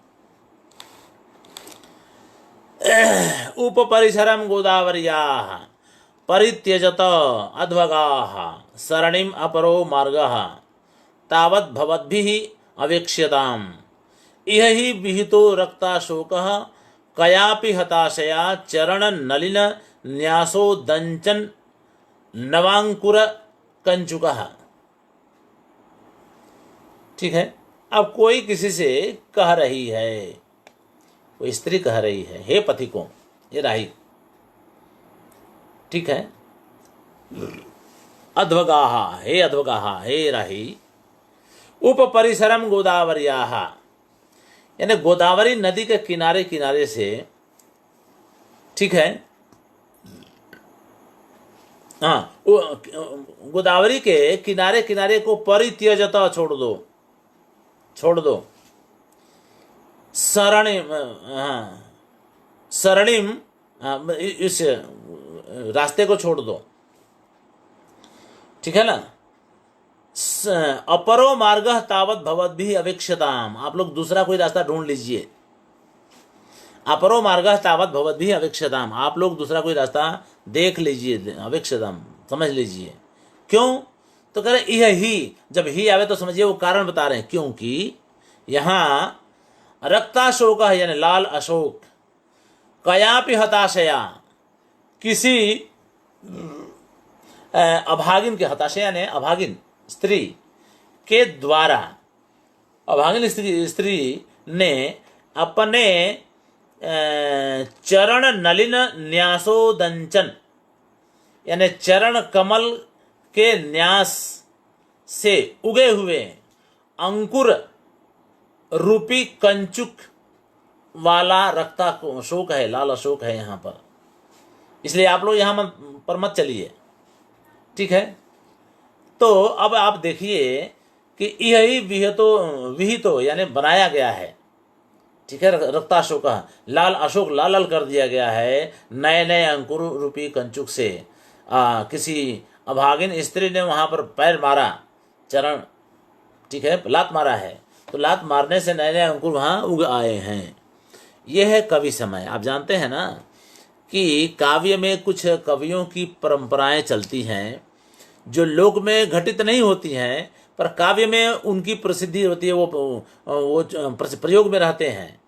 उपपरिसरम गोदावर्याः परित्यजत अध्वगाः सरणिम अपरो मार्गः तावत् भवद्भिः अवेक्ष्यताम् इह हि विहितो रक्ताशोकः कयापि हताशया चरण नलिन न्यासो दंचन नवांकुर कंचुकः। ठीक है। अब कोई किसी से कह रही है, कोई स्त्री कह रही है, हे पथिकों, ये राही, ठीक है, अध्वगाहा, हे अध्वगाहा, हे राही, उप परिसरम गोदावर्याः, यानी गोदावरी नदी के किनारे किनारे से, ठीक है, हाँ, गोदावरी के किनारे किनारे को परित्यजता, छोड़ दो, सरणिम, हाँ, सरणिम, इस रास्ते को छोड़ दो, ठीक है ना। अपरो मार्ग तावत भवद्भिः अवेक्ष्यताम, आप लोग दूसरा कोई रास्ता ढूंढ लीजिए। अपरो मार्ग तावत भवद्भिः अवेक्ष्यताम, आप लोग दूसरा कोई रास्ता देख लीजिए, अवेक्ष्यताम समझ लीजिए। क्यों? तो कह रहे यह ही, जब ही आवे तो समझिए वो कारण बता रहे हैं, क्योंकि यहाँ रक्ताशोक है, यानी लाल अशोक, कयापि हताशया, किसी अभागिन के, हताशया ने अभागिन स्त्री के द्वारा, अभागिन स्त्री ने अपने चरण नलिन न्यासो दंचन, यानी चरण कमल के न्यास से उगे हुए अंकुर रूपी कंचुक वाला रक्ता अशोक है, लाल अशोक है यहाँ पर, इसलिए आप लोग यहाँ पर मत चलिए, ठीक है। तो अब आप देखिए कि यही विहितो यानी बनाया गया है, ठीक है, रक्ताशोक, लाल अशोक लाल लाल कर दिया गया है नए नए अंकुर रूपी कंचुक से। किसी अभागिन स्त्री ने वहाँ पर पैर मारा, चरण, ठीक है, लात मारा है, तो लात मारने से नए नए अंकुर वहाँ उग आए हैं। यह है कवि समय। आप जानते हैं ना कि काव्य में कुछ कवियों की परंपराएं चलती हैं जो लोक में घटित नहीं होती हैं, पर काव्य में उनकी प्रसिद्धि होती है, वो प्रयोग में रहते हैं,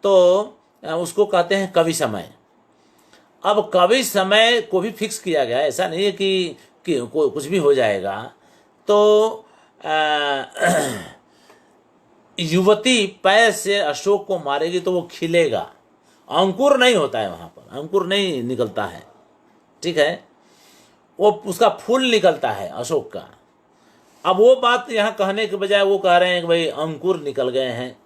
तो उसको कहते हैं कवि समय। अब कवि समय को भी फिक्स किया गया है, ऐसा नहीं है कि कुछ भी हो जाएगा। तो युवती पैर से अशोक को मारेगी तो वो खिलेगा, अंकुर नहीं होता है वहाँ पर, अंकुर नहीं निकलता है, ठीक है, वो उसका फूल निकलता है अशोक का। अब वो बात यहाँ कहने के बजाय वो कह रहे हैं कि भाई अंकुर निकल गए हैं,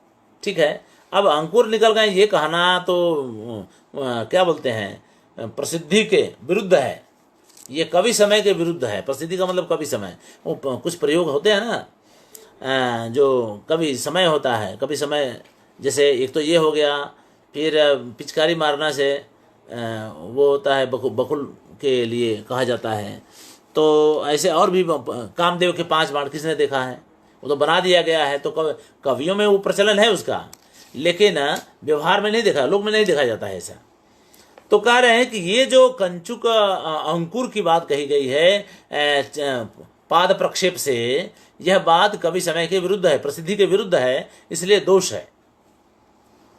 ठीक है। अब अंकुर निकल गए ये कहना तो क्या बोलते हैं, प्रसिद्धि के विरुद्ध है, ये कवि समय के विरुद्ध है। प्रसिद्धि का मतलब कवि समय, वो कुछ प्रयोग होते हैं ना जो कवि समय होता है, कवि समय, जैसे एक तो ये हो गया, फिर पिचकारी मारना से वो होता है बकुल के लिए कहा जाता है। तो ऐसे और भी कामदेव के 5 बाण किसने देखा है, वो तो बना दिया गया है, तो कवियों में वो प्रचलन है उसका। लेकिन व्यवहार में नहीं देखा, लोग में नहीं देखा जाता है ऐसा। तो कह रहे हैं कि ये जो कंचुक अंकुर की बात कही गई है पाद प्रक्षेप से, यह बात कवि समय के विरुद्ध है, प्रसिद्धि के विरुद्ध है, इसलिए दोष है।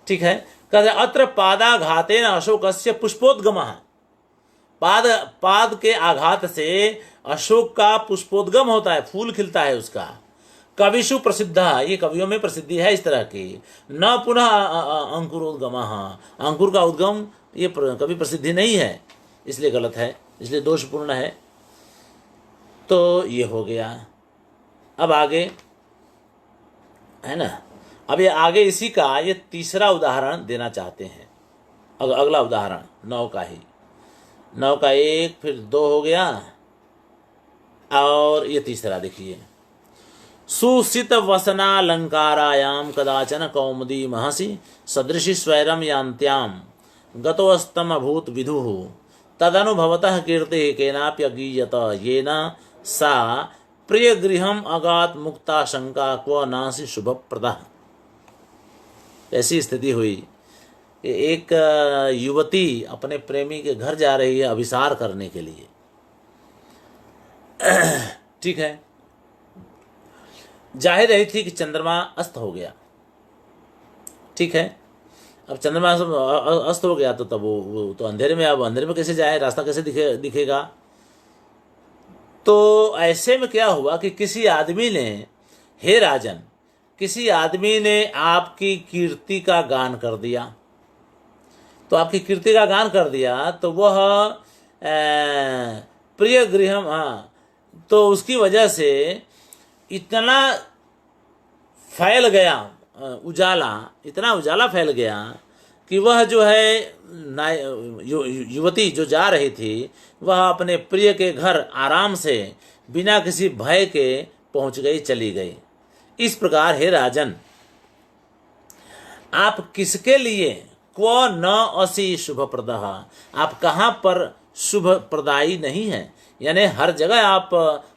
ठीक है। कहते अत्र पादाघातेन अशोकस्य पुष्पोद्गमः, पाद के आघात से अशोक का पुष्पोद्गम होता है, फूल खिलता है उसका। कविषु प्रसिद्ध, ये कवियों में प्रसिद्धि है इस तरह की। न पुनः अंकुरोद्गम, अंकुर का उद्गम ये कभी प्रसिद्धि नहीं है, इसलिए गलत है, इसलिए दोषपूर्ण है। तो ये हो गया। अब आगे है ना, अब ये आगे इसी का ये तीसरा उदाहरण देना चाहते हैं। अगला उदाहरण 9 का ही, 9 का 1 फिर 2 हो गया, और ये तीसरा देखिए। सुसित वसनालंकारायाम कदाचन कौमुदी महसि सदृशी स्वैरम यान्त्याम गतोस्तम अभूत विदुः तदनुभवतः कीर्ति केनाप्यगीयत येन सा प्रिय गृहम अगात मुक्ता शंका क्व नासि शुभप्रदा। ऐसी स्थिति हुई, एक युवती अपने प्रेमी के घर जा रही है अभिसार करने के लिए। ठीक है। जा ही रही थी कि चंद्रमा अस्त हो गया। ठीक है। अब चंद्रमा अस्त हो गया तो तब वो तो अंधेरे में, अब अंधेरे में कैसे जाए, रास्ता कैसे दिखेगा। तो ऐसे में क्या हुआ कि किसी आदमी ने, हे राजन, किसी आदमी ने आपकी कीर्ति का गान कर दिया। तो आपकी कीर्ति का गान कर दिया तो वह प्रिय गृहम, तो उसकी वजह से इतना फैल गया उजाला, इतना उजाला फैल गया कि वह जो है युवती जो जा रही थी, वह अपने प्रिय के घर आराम से बिना किसी भय के पहुंच गई, चली गई। इस प्रकार हे राजन, आप किसके लिए क्व न असि शुभप्रदः, आप कहाँ पर शुभ प्रदायी नहीं हैं, यानी हर जगह आप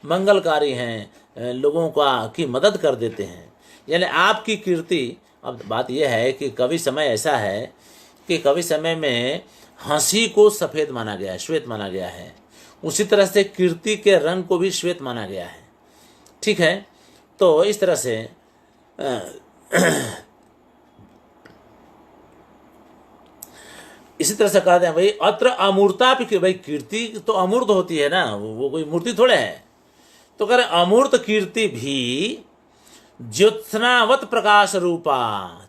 मंगलकारी हैं, लोगों की मदद कर देते हैं, यानी आपकी कीर्ति। अब बात यह है कि कवि समय ऐसा है कि कवि समय में हंसी को सफ़ेद माना गया है, श्वेत माना गया है, उसी तरह से कीर्ति के रंग को भी श्वेत माना गया है। ठीक है। तो इस तरह से इसी तरह से कहते हैं भाई अत्र अमूर्ता भी, भाई कीर्ति तो अमूर्त होती है ना, वो कोई मूर्ति थोड़े है। तो कह रहे अमूर्त कीर्ति भी ज्योत्सनावत प्रकाश रूपा,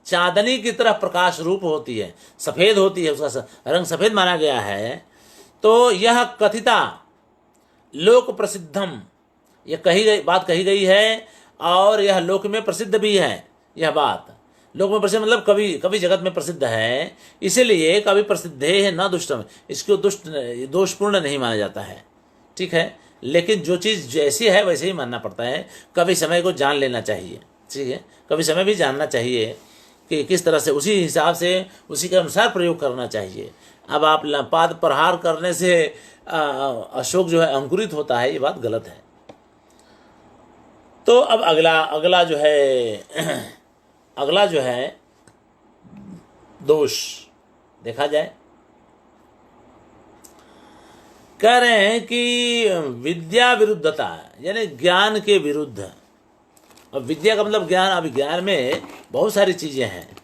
चांदनी की तरह प्रकाश रूप होती है, सफेद होती है, उसका रंग सफेद माना गया है। तो यह कथिता लोक प्रसिद्धम, यह बात कही गई है, और यह लोक में प्रसिद्ध भी है। यह बात लोक में प्रसिद्ध मतलब कवि जगत में प्रसिद्ध है, इसीलिए कवि प्रसिद्धे है न दुष्टम, इसको दोषपूर्ण नहीं माना जाता है। ठीक है। लेकिन जो चीज़ जैसी है वैसे ही मानना पड़ता है, कभी समय को जान लेना चाहिए। ठीक है। कभी समय भी जानना चाहिए कि किस तरह से, उसी हिसाब से उसी के अनुसार प्रयोग करना चाहिए। अब आप पाद प्रहार करने से अशोक जो है अंकुरित होता है, ये बात गलत है। तो अब अगला जो है दोष देखा जाए। कह रहे हैं कि विद्या विरुद्धता, यानी ज्ञान के विरुद्ध। अब विद्या का मतलब ज्ञान, अब ज्ञान में बहुत सारी चीज़ें हैं,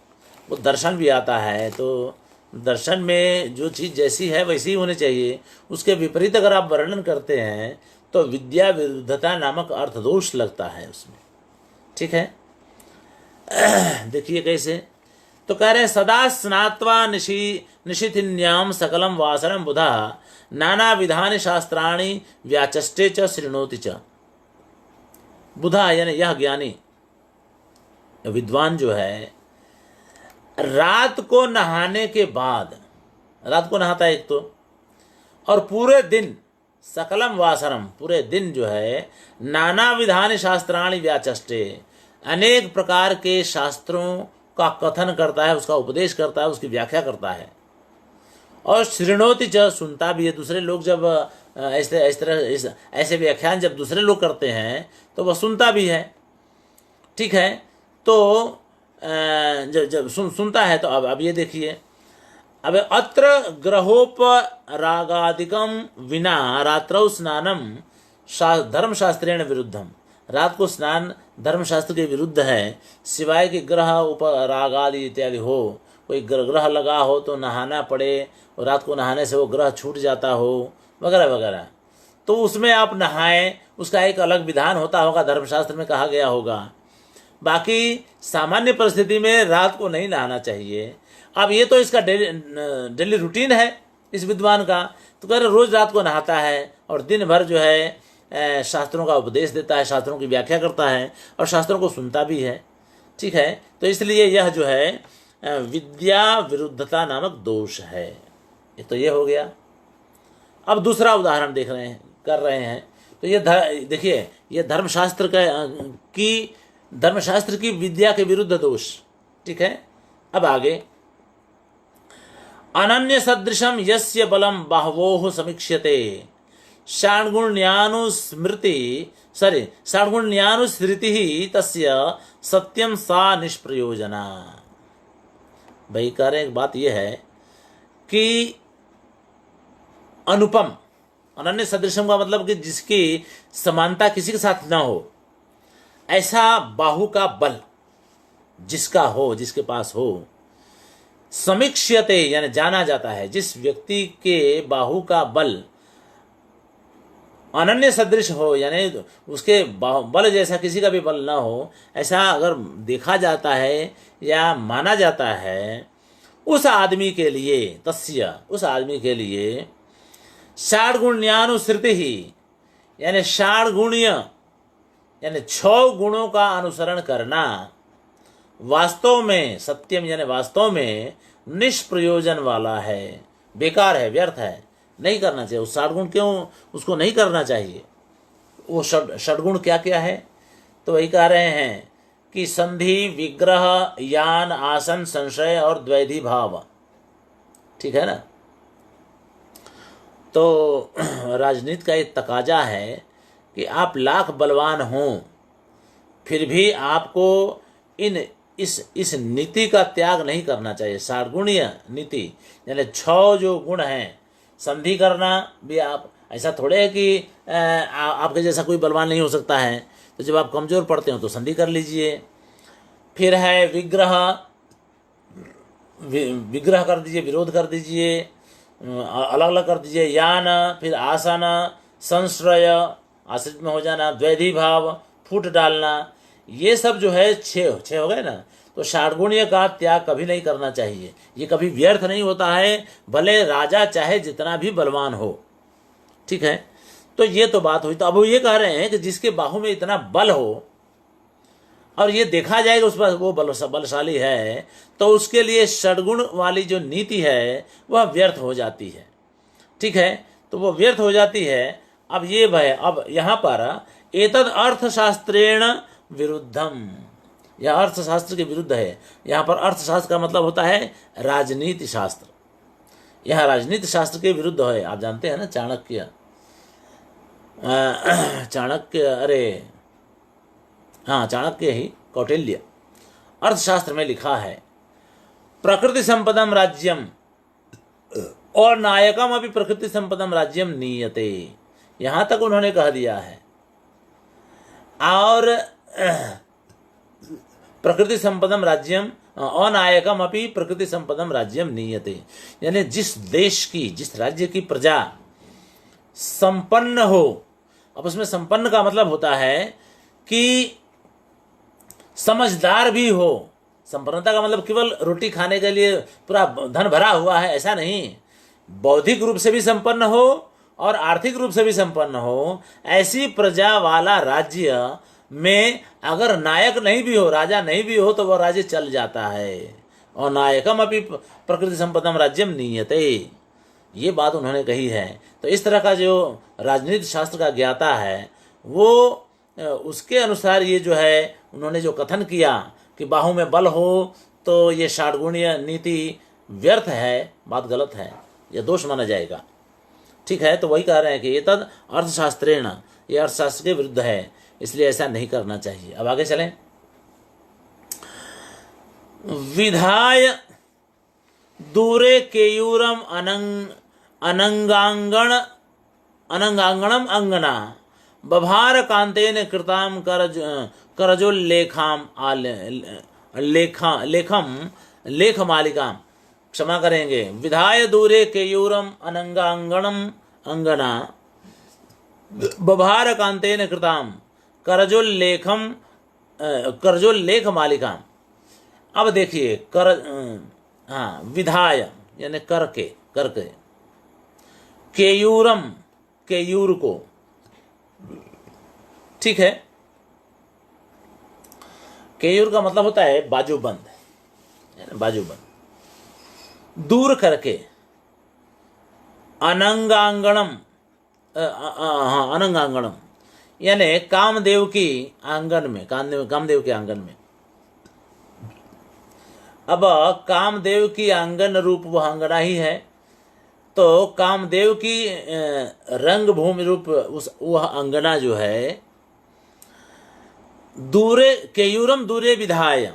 वो दर्शन भी आता है। तो दर्शन में जो चीज़ जैसी है वैसी ही होनी चाहिए, उसके विपरीत अगर आप वर्णन करते हैं तो विद्या विरुद्धता नामक अर्थदोष लगता है उसमें। ठीक है। देखिए कैसे। तो कह रहे हैं सदा स्नात्वा निशिथिन्याम सकलम वासरम बुधा नाना विधानि शास्त्राणि व्याचष्टे च शृणोति च। बुधा यानी यह ज्ञानी विद्वान जो है, रात को नहाने के बाद, रात को नहाता है एक तो, और पूरे दिन सकलम वासरम, पूरे दिन जो है नाना विधानि शास्त्राणि व्याचष्टे, अनेक प्रकार के शास्त्रों का कथन करता है, उसका उपदेश करता है, उसकी व्याख्या करता है। और शृणोति च, सुनता भी है। दूसरे लोग जब ऐसे व्याख्यान जब दूसरे लोग करते हैं तो वह सुनता भी है। ठीक है। तो जब जब सुनता है तो अब ये देखिए, अब अत्र ग्रहोपरागादिकम विना रात्रौ स्नानम धर्मशास्त्रेण विरुद्धम। रात को स्नान धर्मशास्त्र के विरुद्ध है, सिवाय कि ग्रह उपरागादि इत्यादि हो, कोई ग्रह लगा हो तो नहाना पड़े और रात को नहाने से वो ग्रह छूट जाता हो वगैरह वगैरह, तो उसमें आप नहाएं, उसका एक अलग विधान होता होगा, धर्मशास्त्र में कहा गया होगा। बाकी सामान्य परिस्थिति में रात को नहीं नहाना चाहिए। अब ये तो इसका डेली रूटीन है इस विद्वान का, तो कह रहे रोज रात को नहाता है और दिन भर जो है शास्त्रों का उपदेश देता है, शास्त्रों की व्याख्या करता है और शास्त्रों को सुनता भी है। ठीक है, तो इसलिए यह जो है विद्या विरुद्धता नामक दोष है। एक तो ये हो गया। अब दूसरा उदाहरण कर रहे हैं, तो ये देखिए, ये धर्मशास्त्र की विद्या के विरुद्ध दोष। ठीक है, अब आगे, अनन्य सदृशम यस्य बलम बाहवोः समीक्ष्यते षड्गुण्यानुस्मृति ही तस्य सत्यम सा निष्प्रयोजना। भाई कह रहे एक बात यह है कि अनुपम, अनन्य सदृशम का मतलब कि जिसकी समानता किसी के साथ ना हो, ऐसा बाहु का बल जिसका हो, जिसके पास हो, समीक्ष्यते यानी जाना जाता है, जिस व्यक्ति के बाहु का बल अनन्य सदृश हो, यानी उसके बल जैसा किसी का भी बल ना हो, ऐसा अगर देखा जाता है या माना जाता है, उस आदमी के लिए, तस्य उस आदमी के लिए षड्गुण्यानुसृति ही यानी षड्गुण्य यानी 6 गुणों का अनुसरण करना वास्तव में सत्यम यानी वास्तव में निष्प्रयोजन वाला है, बेकार है, व्यर्थ है, नहीं करना चाहिए। उस षड्गुण क्यों उसको नहीं करना चाहिए? वो षड्गुण क्या क्या है? तो वही कह रहे हैं कि संधि, विग्रह, यान, आसन, संशय और द्वैधी भाव। ठीक है ना? तो राजनीति का एक तकाजा है कि आप लाख बलवान हों फिर भी आपको इस नीति का त्याग नहीं करना चाहिए, षड्गुणीय नीति, यानी 6 जो गुण हैं। संधि करना भी आप ऐसा थोड़े है कि आपके जैसा कोई बलवान नहीं हो सकता है, तो जब आप कमज़ोर पड़ते हो तो संधि कर लीजिए। फिर है विग्रह कर दीजिए, विरोध कर दीजिए, अलग अलग कर दीजिए। यान, फिर आसन, संश्रय, आश्रित में हो जाना, द्वैधी भाव, फूट डालना, ये सब जो है 6 हो गए ना। तो षड्गुण्य का त्याग कभी नहीं करना चाहिए, ये कभी व्यर्थ नहीं होता है, भले राजा चाहे जितना भी बलवान हो। ठीक है, तो ये तो बात हुई। तो अब वो ये कह रहे हैं कि जिसके बाहु में इतना बल हो और ये देखा जाएगा उस पर वो बलशाली है, तो उसके लिए षड्गुण वाली जो नीति है वह व्यर्थ हो जाती है। ठीक है, तो वो व्यर्थ हो जाती है। अब ये भय, अब यहाँ पर एतद अर्थशास्त्रेण विरुद्धम, यह अर्थशास्त्र के विरुद्ध है। यहाँ पर अर्थशास्त्र का मतलब होता है राजनीति शास्त्र, यह राजनीति शास्त्र के विरुद्ध है। आप जानते हैं ना चाणक्य ही कौटिल्य अर्थशास्त्र में लिखा है, प्रकृति संपदम राज्यम और नायकम अभी प्रकृति संपदम राज्यम नीयते। यहाँ तक उन्होंने कह दिया है। और प्रकृति संपदम राज्यम अनायकम अपि प्रकृति संपदम राज्यम नीयते, यानी जिस देश की, जिस राज्य की प्रजा संपन्न हो, अब उसमें संपन्न का मतलब होता है कि समझदार भी हो। संपन्नता का मतलब केवल रोटी खाने के लिए पूरा धन भरा हुआ है ऐसा नहीं, बौद्धिक रूप से भी संपन्न हो और आर्थिक रूप से भी संपन्न हो। ऐसी प्रजा वाला राज्य में अगर नायक नहीं भी हो, राजा नहीं भी हो, तो वह राज्य चल जाता है। और नायकम अपनी प्रकृति संपदम राज्यम नीयते, ये बात उन्होंने कही है। तो इस तरह का जो राजनीति शास्त्र का ज्ञाता है वो उसके अनुसार ये जो है उन्होंने जो कथन किया कि बाहु में बल हो तो ये षड्गुणीय नीति व्यर्थ है, बात गलत है, यह दोष माना जाएगा। ठीक है, तो वही कह रहे हैं कि ये तद अर्थशास्त्रेण, ये अर्थशास्त्र के विरुद्ध है, इसलिए ऐसा नहीं करना चाहिए। अब आगे चलें। विधाय दूरे केयूरम अनंगांगणम अंगना बभार कांतेन कृताम करजोल्लेखाम लेख मालिकाम। क्षमा करेंगे। विधाय दूरे केयूरम अनंगांगणम अंगना बभार कांतेन कृताम करजोल्लेख मालिकाम। अब देखिए विधाय यानी करके केयूरम केयूर को, ठीक है। केयूर का मतलब होता है बाजूबंद, बाजूबंद। दूर करके अनंगांगणम, अनंगांगणम यानी कामदेव की आंगन में, कामदेव के आंगन में। अब कामदेव की आंगन रूप वह अंगना ही है, तो कामदेव की रंग भूमि रूप वह अंगना जो है, दूरे केयूरम दूरे विधाय,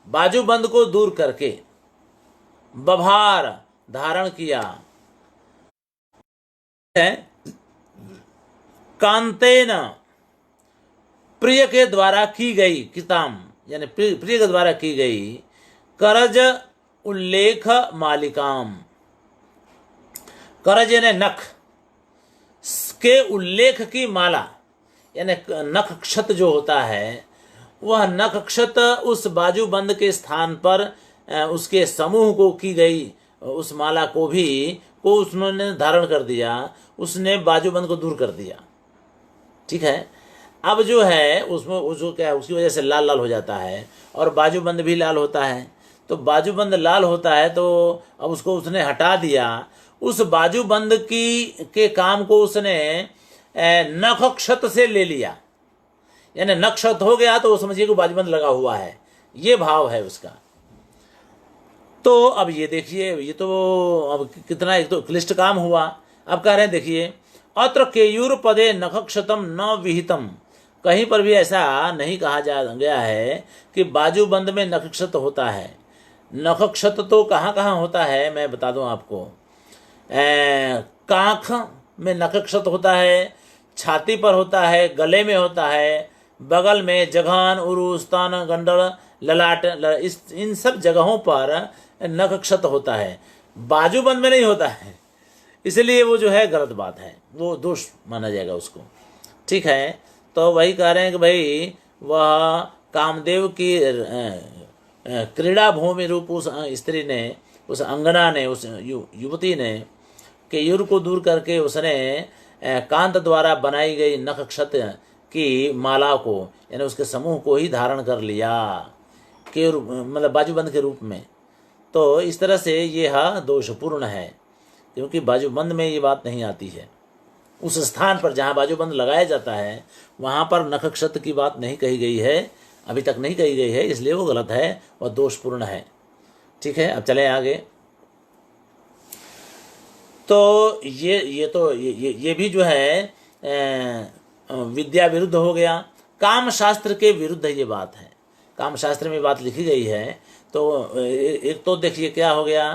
बाजूबंद को दूर करके, बभार धारण किया है, कांतेन प्रिय के द्वारा की गई, किताम यानी प्रिय के द्वारा की गई, करज उल्लेख मालिकाम। करज यानी नख के उल्लेख की माला, यानी नख क्षत जो होता है, वह नख क्षत उस बाजूबंद के स्थान पर उसके समूह को की गई उस माला को उसने धारण कर दिया, उसने बाजूबंद को दूर कर दिया, ठीक है। अब जो है उसमें उसको क्या है, उसकी वजह से लाल लाल हो जाता है और बाजूबंद भी लाल होता है। तो बाजूबंद लाल होता है तो अब उसको उसने हटा दिया। उस बाजूबंद के काम को उसने नख क्षत से ले लिया, यानी नख क्षत हो गया तो वो समझिए कि बाजूबंद लगा हुआ है, ये भाव है उसका। तो अब ये देखिए, ये तो अब कितना एक तो क्लिष्ट काम हुआ। अब कह रहे हैं देखिए, अत्र केयूर पदे नखक्षतम न विहितम, कहीं पर भी ऐसा नहीं कहा गया है कि बाजूबंद में नखक्षत होता है। नखक्षत तो कहाँ कहाँ होता है मैं बता दूं आपको। कांख में नखक्षत होता है, छाती पर होता है, गले में होता है, बगल में जघन, उरु, स्तन, गंडल, ललाट, इन सब जगहों पर नखक्षत होता है, बाजूबंद में नहीं होता है। इसलिए वो जो है गलत बात है, वो दोष माना जाएगा उसको, ठीक है। तो वही कह रहे हैं कि भाई वह कामदेव की क्रीड़ा भूमि रूप उस स्त्री ने, उस अंगना ने, उस युवती ने केयूर को दूर करके उसने कांत द्वारा बनाई गई नखक्षत की माला को, यानी उसके समूह को ही धारण कर लिया केयूर मतलब बाजूबंद के रूप में। तो इस तरह से यह दोषपूर्ण है, क्योंकि बाजूबंद में ये बात नहीं आती है। उस स्थान पर जहाँ बाजूबंद लगाया जाता है वहाँ पर नखक्षत की बात नहीं कही गई है, अभी तक नहीं कही गई है, इसलिए वो गलत है और दोषपूर्ण है, ठीक है। अब चलें आगे। तो ये भी जो है विद्या विरुद्ध हो गया, काम शास्त्र के विरुद्ध ये बात है। काम शास्त्र में बात लिखी गई है, तो एक तो देखिए क्या हो गया,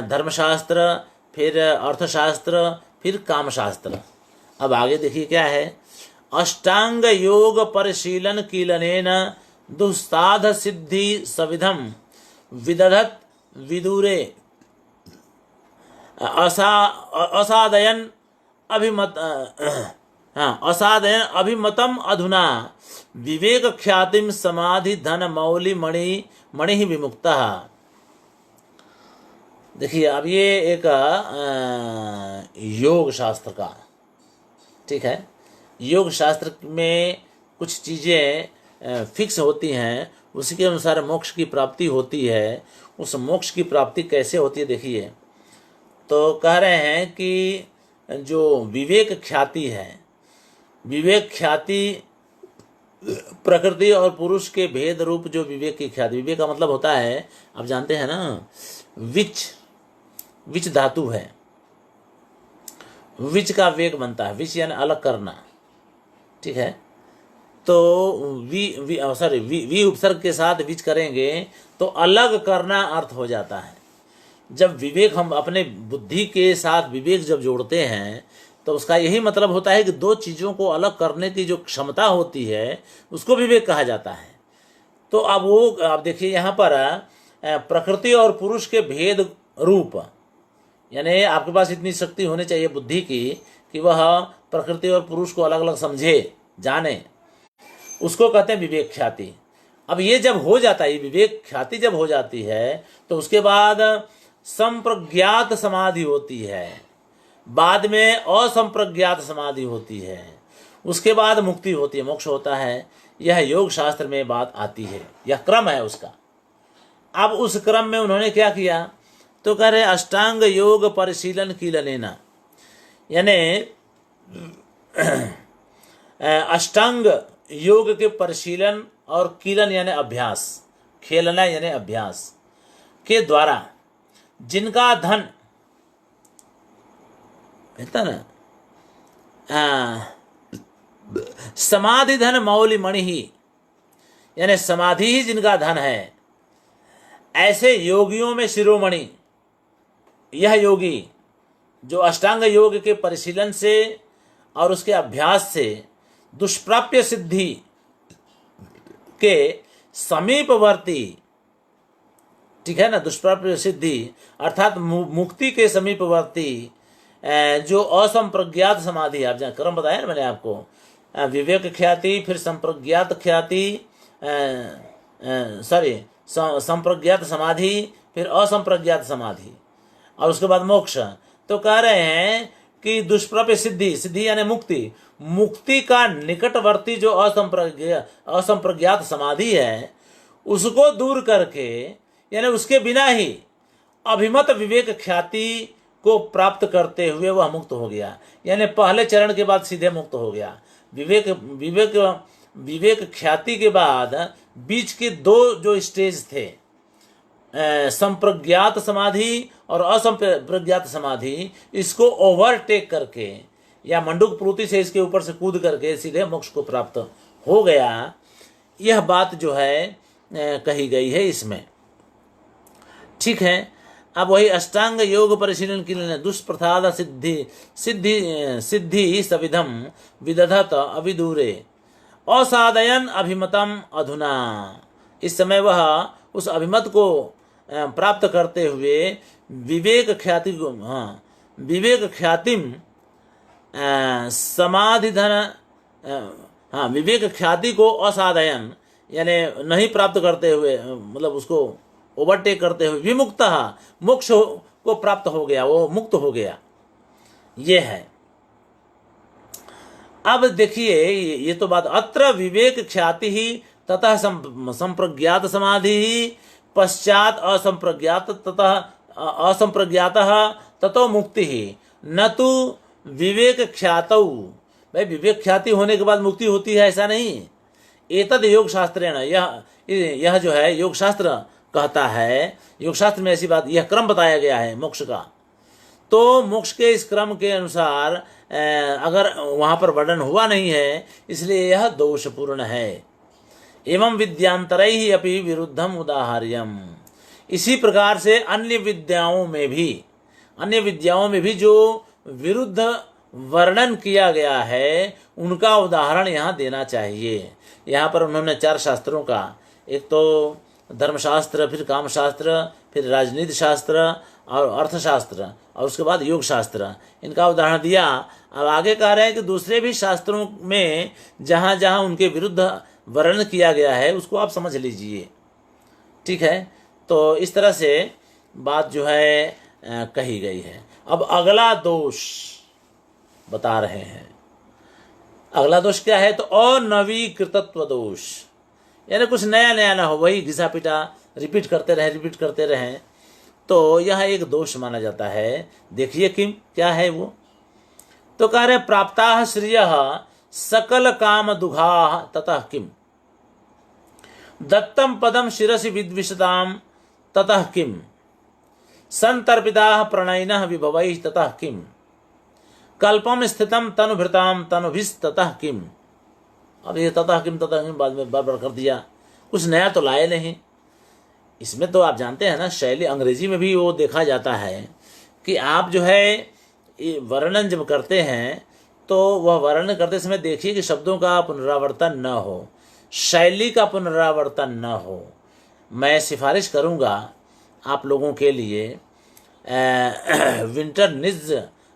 धर्मशास्त्र, फिर अर्थशास्त्र, फिर कामशास्त्र। अब आगे देखिए क्या है, अष्टांग योग परिशीलन कीलनेन दुस्साध सिद्धि सविधम विदधत विदुरे असादयन अभिमतम अधुना विवेक ख्यातिम समाधि धन मौलि मणि विमुक्ता। देखिए अब ये एक योग शास्त्र का, ठीक है। योग शास्त्र में कुछ चीज़ें फिक्स होती हैं, उसी के अनुसार मोक्ष की प्राप्ति होती है। उस मोक्ष की प्राप्ति कैसे होती है देखिए, तो कह रहे हैं कि जो विवेक ख्याति है, विवेक ख्याति प्रकृति और पुरुष के भेद रूप जो विवेक की ख्याति, विवेक का मतलब होता है आप जानते हैं ना, विच धातु है, विच का वेग बनता है, विच यानी अलग करना, ठीक है। तो वी उपसर्ग के साथ विच करेंगे तो अलग करना अर्थ हो जाता है। जब विवेक, हम अपने बुद्धि के साथ विवेक जब जोड़ते हैं तो उसका यही मतलब होता है कि दो चीज़ों को अलग करने की जो क्षमता होती है उसको विवेक कहा जाता है। तो अब वो आप देखिए यहाँ पर प्रकृति और पुरुष के भेद रूप, यानी आपके पास इतनी शक्ति होनी चाहिए बुद्धि की कि वह प्रकृति और पुरुष को अलग अलग समझे, जाने, उसको कहते हैं विवेक ख्याति। अब ये जब हो जाता है, विवेक ख्याति जब हो जाती है तो उसके बाद संप्रज्ञात समाधि होती है, बाद में असंप्रज्ञात समाधि होती है, उसके बाद मुक्ति होती है, मोक्ष होता है। यह योग शास्त्र में बात आती है, यह क्रम है उसका। अब उस क्रम में उन्होंने क्या किया, तो कह रहे अष्टांग योग परिशीलन कीलनेना, यानी अष्टांग योग के परिशीलन और कीलन यानी अभ्यास, खेलना यानी अभ्यास के द्वारा जिनका धन है ना, समाधि धन मौली मणि ही, यानी समाधि ही जिनका धन है, ऐसे योगियों में शिरोमणि यह योगी जो अष्टांग योग के परिशीलन से और उसके अभ्यास से दुष्प्राप्य सिद्धि के समीपवर्ती, ठीक है ना, दुष्प्राप्य सिद्धि अर्थात मुक्ति के समीपवर्ती जो असंप्रज्ञात समाधि, आप जहाँ क्रम बताया ना मैंने आपको, विवेक ख्याति, फिर संप्रज्ञात ख्याति, संप्रज्ञात समाधि, फिर असंप्रज्ञात समाधि और उसके बाद मोक्ष। तो कह रहे हैं कि दुष्प्राप्य सिद्धि, सिद्धि यानी मुक्ति, मुक्ति का निकटवर्ती जो असंप्रज्ञात समाधि है उसको दूर करके, यानी उसके बिना ही अभिमत विवेक ख्याति को प्राप्त करते हुए वह मुक्त हो गया। यानी पहले चरण के बाद सीधे मुक्त हो गया। विवेक विवेक विवेक ख्याति के बाद बीच के दो जो स्टेज थे, संप्रज्ञात समाधि और असंप्रज्ञात समाधि, इसको ओवरटेक करके या मंडूक प्रूति से इसके ऊपर से कूद करके सीधे मोक्ष को प्राप्त हो गया। यह बात जो है कही गई है इसमें, ठीक है। अब वही अष्टांग योग परिशीलन के लिए दुष्प्रसाद सिद्धि सिद्धि सिद्धि सविधम विदधत अविदूरे असादयन अभिमतम अधुना। इस समय वह उस अभिमत को प्राप्त करते हुए विवेक ख्याति को, विवेक ख्यातिम समाधि धन, विवेक ख्याति को असादयन यानी नहीं प्राप्त करते हुए, मतलब उसको ओवरटेक करते हुए विमुक्त मोक्ष को प्राप्त हो गया, वो मुक्त हो गया। ये है। अब देखिए ये तो बात, अत्र विवेक ख्याति ही ततः संप्रज्ञात समाधि ही पश्चात असंप्रज्ञात ततः असंप्रज्ञातः ततो मुक्ति ही, न तो विवेक ख्यातौ। भाई विवेक ख्याति होने के बाद मुक्ति होती है ऐसा नहीं। एतद योग शास्त्रेण, यह जो है योग शास्त्र कहता है, योग शास्त्र में ऐसी बात, यह क्रम बताया गया है मोक्ष का। तो मोक्ष के इस क्रम के अनुसार अगर वहां पर वर्णन हुआ नहीं है, इसलिए यह दोषपूर्ण है। एवं विद्यांतरै ही अपि विरुद्धम उदाहर्यम। इसी प्रकार से अन्य विद्याओं में भी जो विरुद्ध वर्णन किया गया है उनका उदाहरण यहाँ देना चाहिए। यहाँ पर उन्होंने 4 शास्त्रों का, एक तो धर्मशास्त्र, फिर कामशास्त्र, फिर राजनीति शास्त्र और अर्थशास्त्र और उसके बाद योग शास्त्र, इनका उदाहरण दिया। अब आगे कह रहे हैं कि दूसरे भी शास्त्रों में जहाँ जहाँ उनके विरुद्ध वर्णन किया गया है उसको आप समझ लीजिए, ठीक है। तो इस तरह से बात जो है कही गई है। अब अगला दोष बता रहे हैं। अगला दोष क्या है, तो अनवीकृतत्व दोष, यानी कुछ नया नया ना हो, वही घिसा पिटा रिपीट करते रहें, तो यह एक दोष माना जाता है। देखिए किम क्या है वो, तो कह रहे प्राप्ता श्रिय सकल काम दुघा ततः किम, दत्तम पदम शिरसि विद्विषताम ततः किम, संतर्पिता प्रणयिनः विभवैः ततः किम, कल्पम स्थितम तनुभृताम तनुभीस्ततः किम, अब ये तथा हकीम बाद में बार बार कर दिया, कुछ नया तो लाए नहीं। इसमें तो आप जानते हैं ना, शैली अंग्रेजी में भी वो देखा जाता है कि आप जो है ये वर्णन जब करते हैं तो वह वर्णन करते समय देखिए कि शब्दों का पुनरावर्तन न हो, शैली का पुनरावर्तन न हो। मैं सिफारिश करूंगा आप लोगों के लिए विंटर निज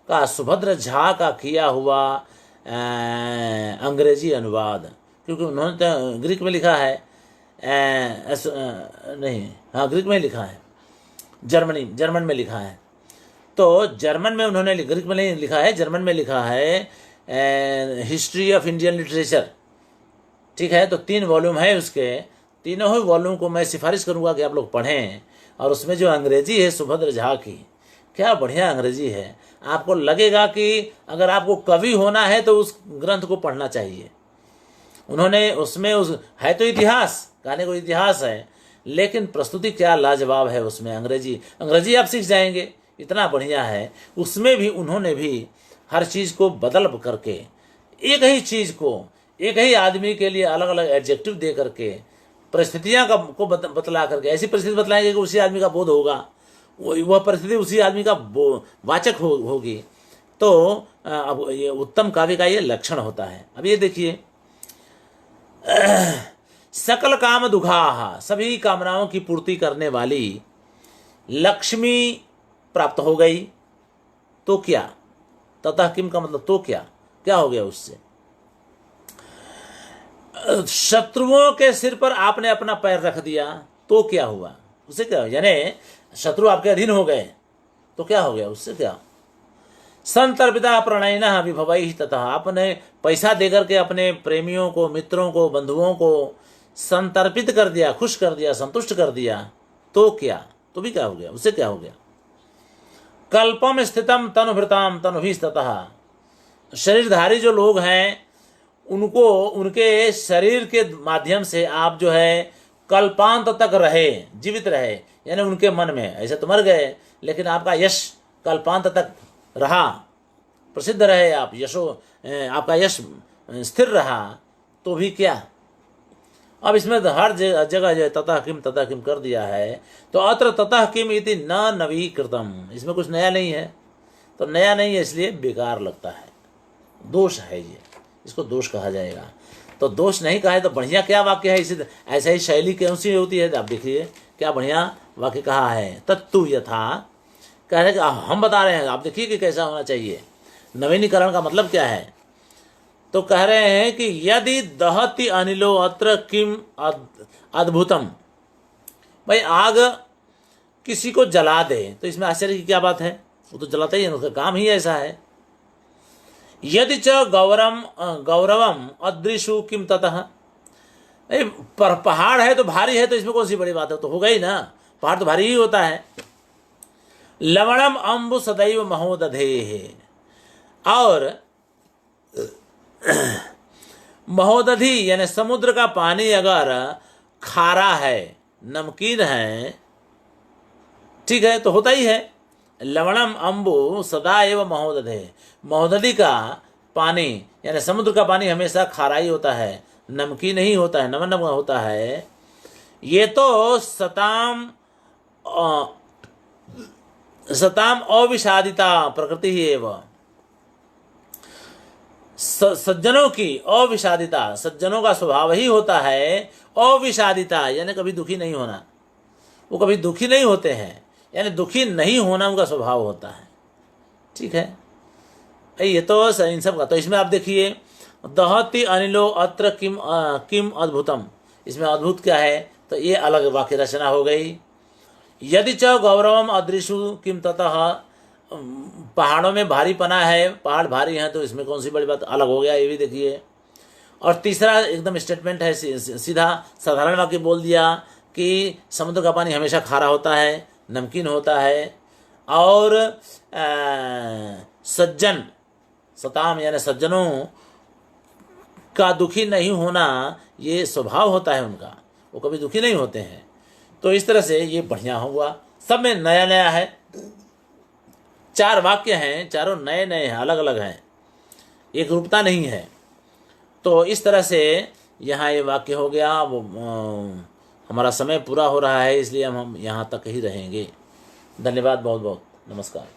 का सुभद्र झा का किया हुआ अंग्रेजी अनुवाद, क्योंकि उन्होंने तो ग्रीक में लिखा है, नहीं हाँ ग्रीक में लिखा है, जर्मन में लिखा है। तो जर्मन में उन्होंने, ग्रीक में नहीं लिखा है, जर्मन में लिखा है हिस्ट्री ऑफ इंडियन लिटरेचर। ठीक है, तो 3 वॉल्यूम है उसके, तीनों ही वॉल्यूम को मैं सिफारिश करूंगा कि आप लोग पढ़ें। और उसमें जो अंग्रेजी है सुभद्र झा की, क्या बढ़िया अंग्रेजी है। आपको लगेगा कि अगर आपको कवि होना है तो उस ग्रंथ को पढ़ना चाहिए। उन्होंने उसमें उस है तो इतिहास, कहने को इतिहास है, लेकिन प्रस्तुति क्या लाजवाब है उसमें। अंग्रेजी आप सीख जाएंगे, इतना बढ़िया है। उसमें भी उन्होंने भी हर चीज़ को बदल करके, एक ही चीज़ को एक ही आदमी के लिए अलग अलग एडजेक्टिव दे करके, परिस्थितियाँ को बतला करके, ऐसी परिस्थिति बतलाएंगे कि उसी आदमी का बोध होगा, वह परिस्थिति उसी आदमी का वाचक होगी। तो अब ये उत्तम काव्य का ये लक्षण होता है। अब ये देखिए, सकल काम दुघाहा, सभी कामनाओं की पूर्ति करने वाली लक्ष्मी प्राप्त हो गई। तो क्या, ततः किम का मतलब तो क्या, क्या हो गया उससे? शत्रुओं के सिर पर आपने अपना पैर रख दिया तो क्या हुआ, उससे क्या? यानी शत्रु आपके अधीन हो गए तो क्या हो गया, उससे क्या? संतर्पिता प्रणयन विभवई तथा, आपने पैसा देकर के अपने प्रेमियों को, मित्रों को, बंधुओं को संतर्पित कर दिया, खुश कर दिया, संतुष्ट कर दिया तो क्या, तो भी क्या हो गया, उससे क्या हो गया? कल्पम स्थितम तनुभृताम तनुभीस्ततः, शरीरधारी जो लोग हैं उनको, उनके शरीर के माध्यम से आप जो है कल्पांत तक रहे, जीवित रहे। यानी उनके मन में, ऐसे तो मर गए लेकिन आपका यश कल्पांत तक रहा, प्रसिद्ध रहे आप, यशो आपका यश स्थिर रहा तो भी क्या। अब इसमें तो हर जगह जो ततः किम कर दिया है। तो अत्र ततः किम इति न नवीकृतम, इसमें कुछ नया नहीं है। तो नया नहीं है इसलिए बेकार लगता है, दोष है ये, इसको दोष कहा जाएगा। तो दोष नहीं कहा है तो बढ़िया क्या वाक्य है, इसी ऐसा ही शैली कौन सी होती है। आप देखिए क्या बढ़िया वाक्य कहा है, तत्तु यथा, कह रहे कि हम बता रहे हैं, आप देखिए कि कैसा होना चाहिए। नवीनीकरण का मतलब क्या है, तो कह रहे हैं कि यदि दहति अनिलो अत्र किम अद्भुतम, भाई आग किसी को जला दे तो इसमें आश्चर्य की क्या बात है, वो तो जलाता ही है, उसका काम ही ऐसा है। यदि च गौरवम अदृशु किम ततः, पर पहाड़ है तो भारी है तो इसमें कौन सी बड़ी बात है, तो होगा ही ना, पहाड़ तो भारी ही होता है। लवणम अम्बु सदैव महोदधे, और महोदधि यानी समुद्र का पानी अगर खारा है, नमकीन है, ठीक है, तो होता ही है। लवणम अम्बु सदा एवं महोदधे, महोदधि का पानी यानी समुद्र का पानी हमेशा खारा ही होता है, नमकीन नहीं होता है, नमन नमन होता है। ये तो सताम अविषादिता प्रकृति ही एवं, सज्जनों की अविषादिता, सज्जनों का स्वभाव ही होता है अविषादिता, यानी कभी दुखी नहीं होना, वो कभी दुखी नहीं होते हैं, यानी दुखी नहीं होना उनका स्वभाव होता है। ठीक है, ये तो इन सब का। तो इसमें आप देखिए, दहति अनिलो अत्र किम अद्भुतम, इसमें अद्भुत क्या है, तो ये अलग वाक्य रचना हो गई। यदि च गौरवम अदृशु किम ततः, पहाड़ों में भारी पना है, पहाड़ भारी हैं तो इसमें कौन सी बड़ी बात, अलग हो गया, ये भी देखिए। और तीसरा एकदम स्टेटमेंट है, सीधा साधारण वाक्य बोल दिया कि समुद्र का पानी हमेशा खारा होता है, नमकीन होता है, और सज्जन, सताम यानी सज्जनों का दुखी नहीं होना ये स्वभाव होता है उनका, वो कभी दुखी नहीं होते हैं। तो इस तरह से ये बढ़िया हुआ, सब में नया नया है। 4 वाक्य हैं, चारों नए नए हैं, अलग अलग हैं, एक रूपता नहीं है। तो इस तरह से यहाँ ये वाक्य हो गया। वो हमारा समय पूरा हो रहा है, इसलिए हम यहाँ तक ही रहेंगे। धन्यवाद, बहुत बहुत नमस्कार।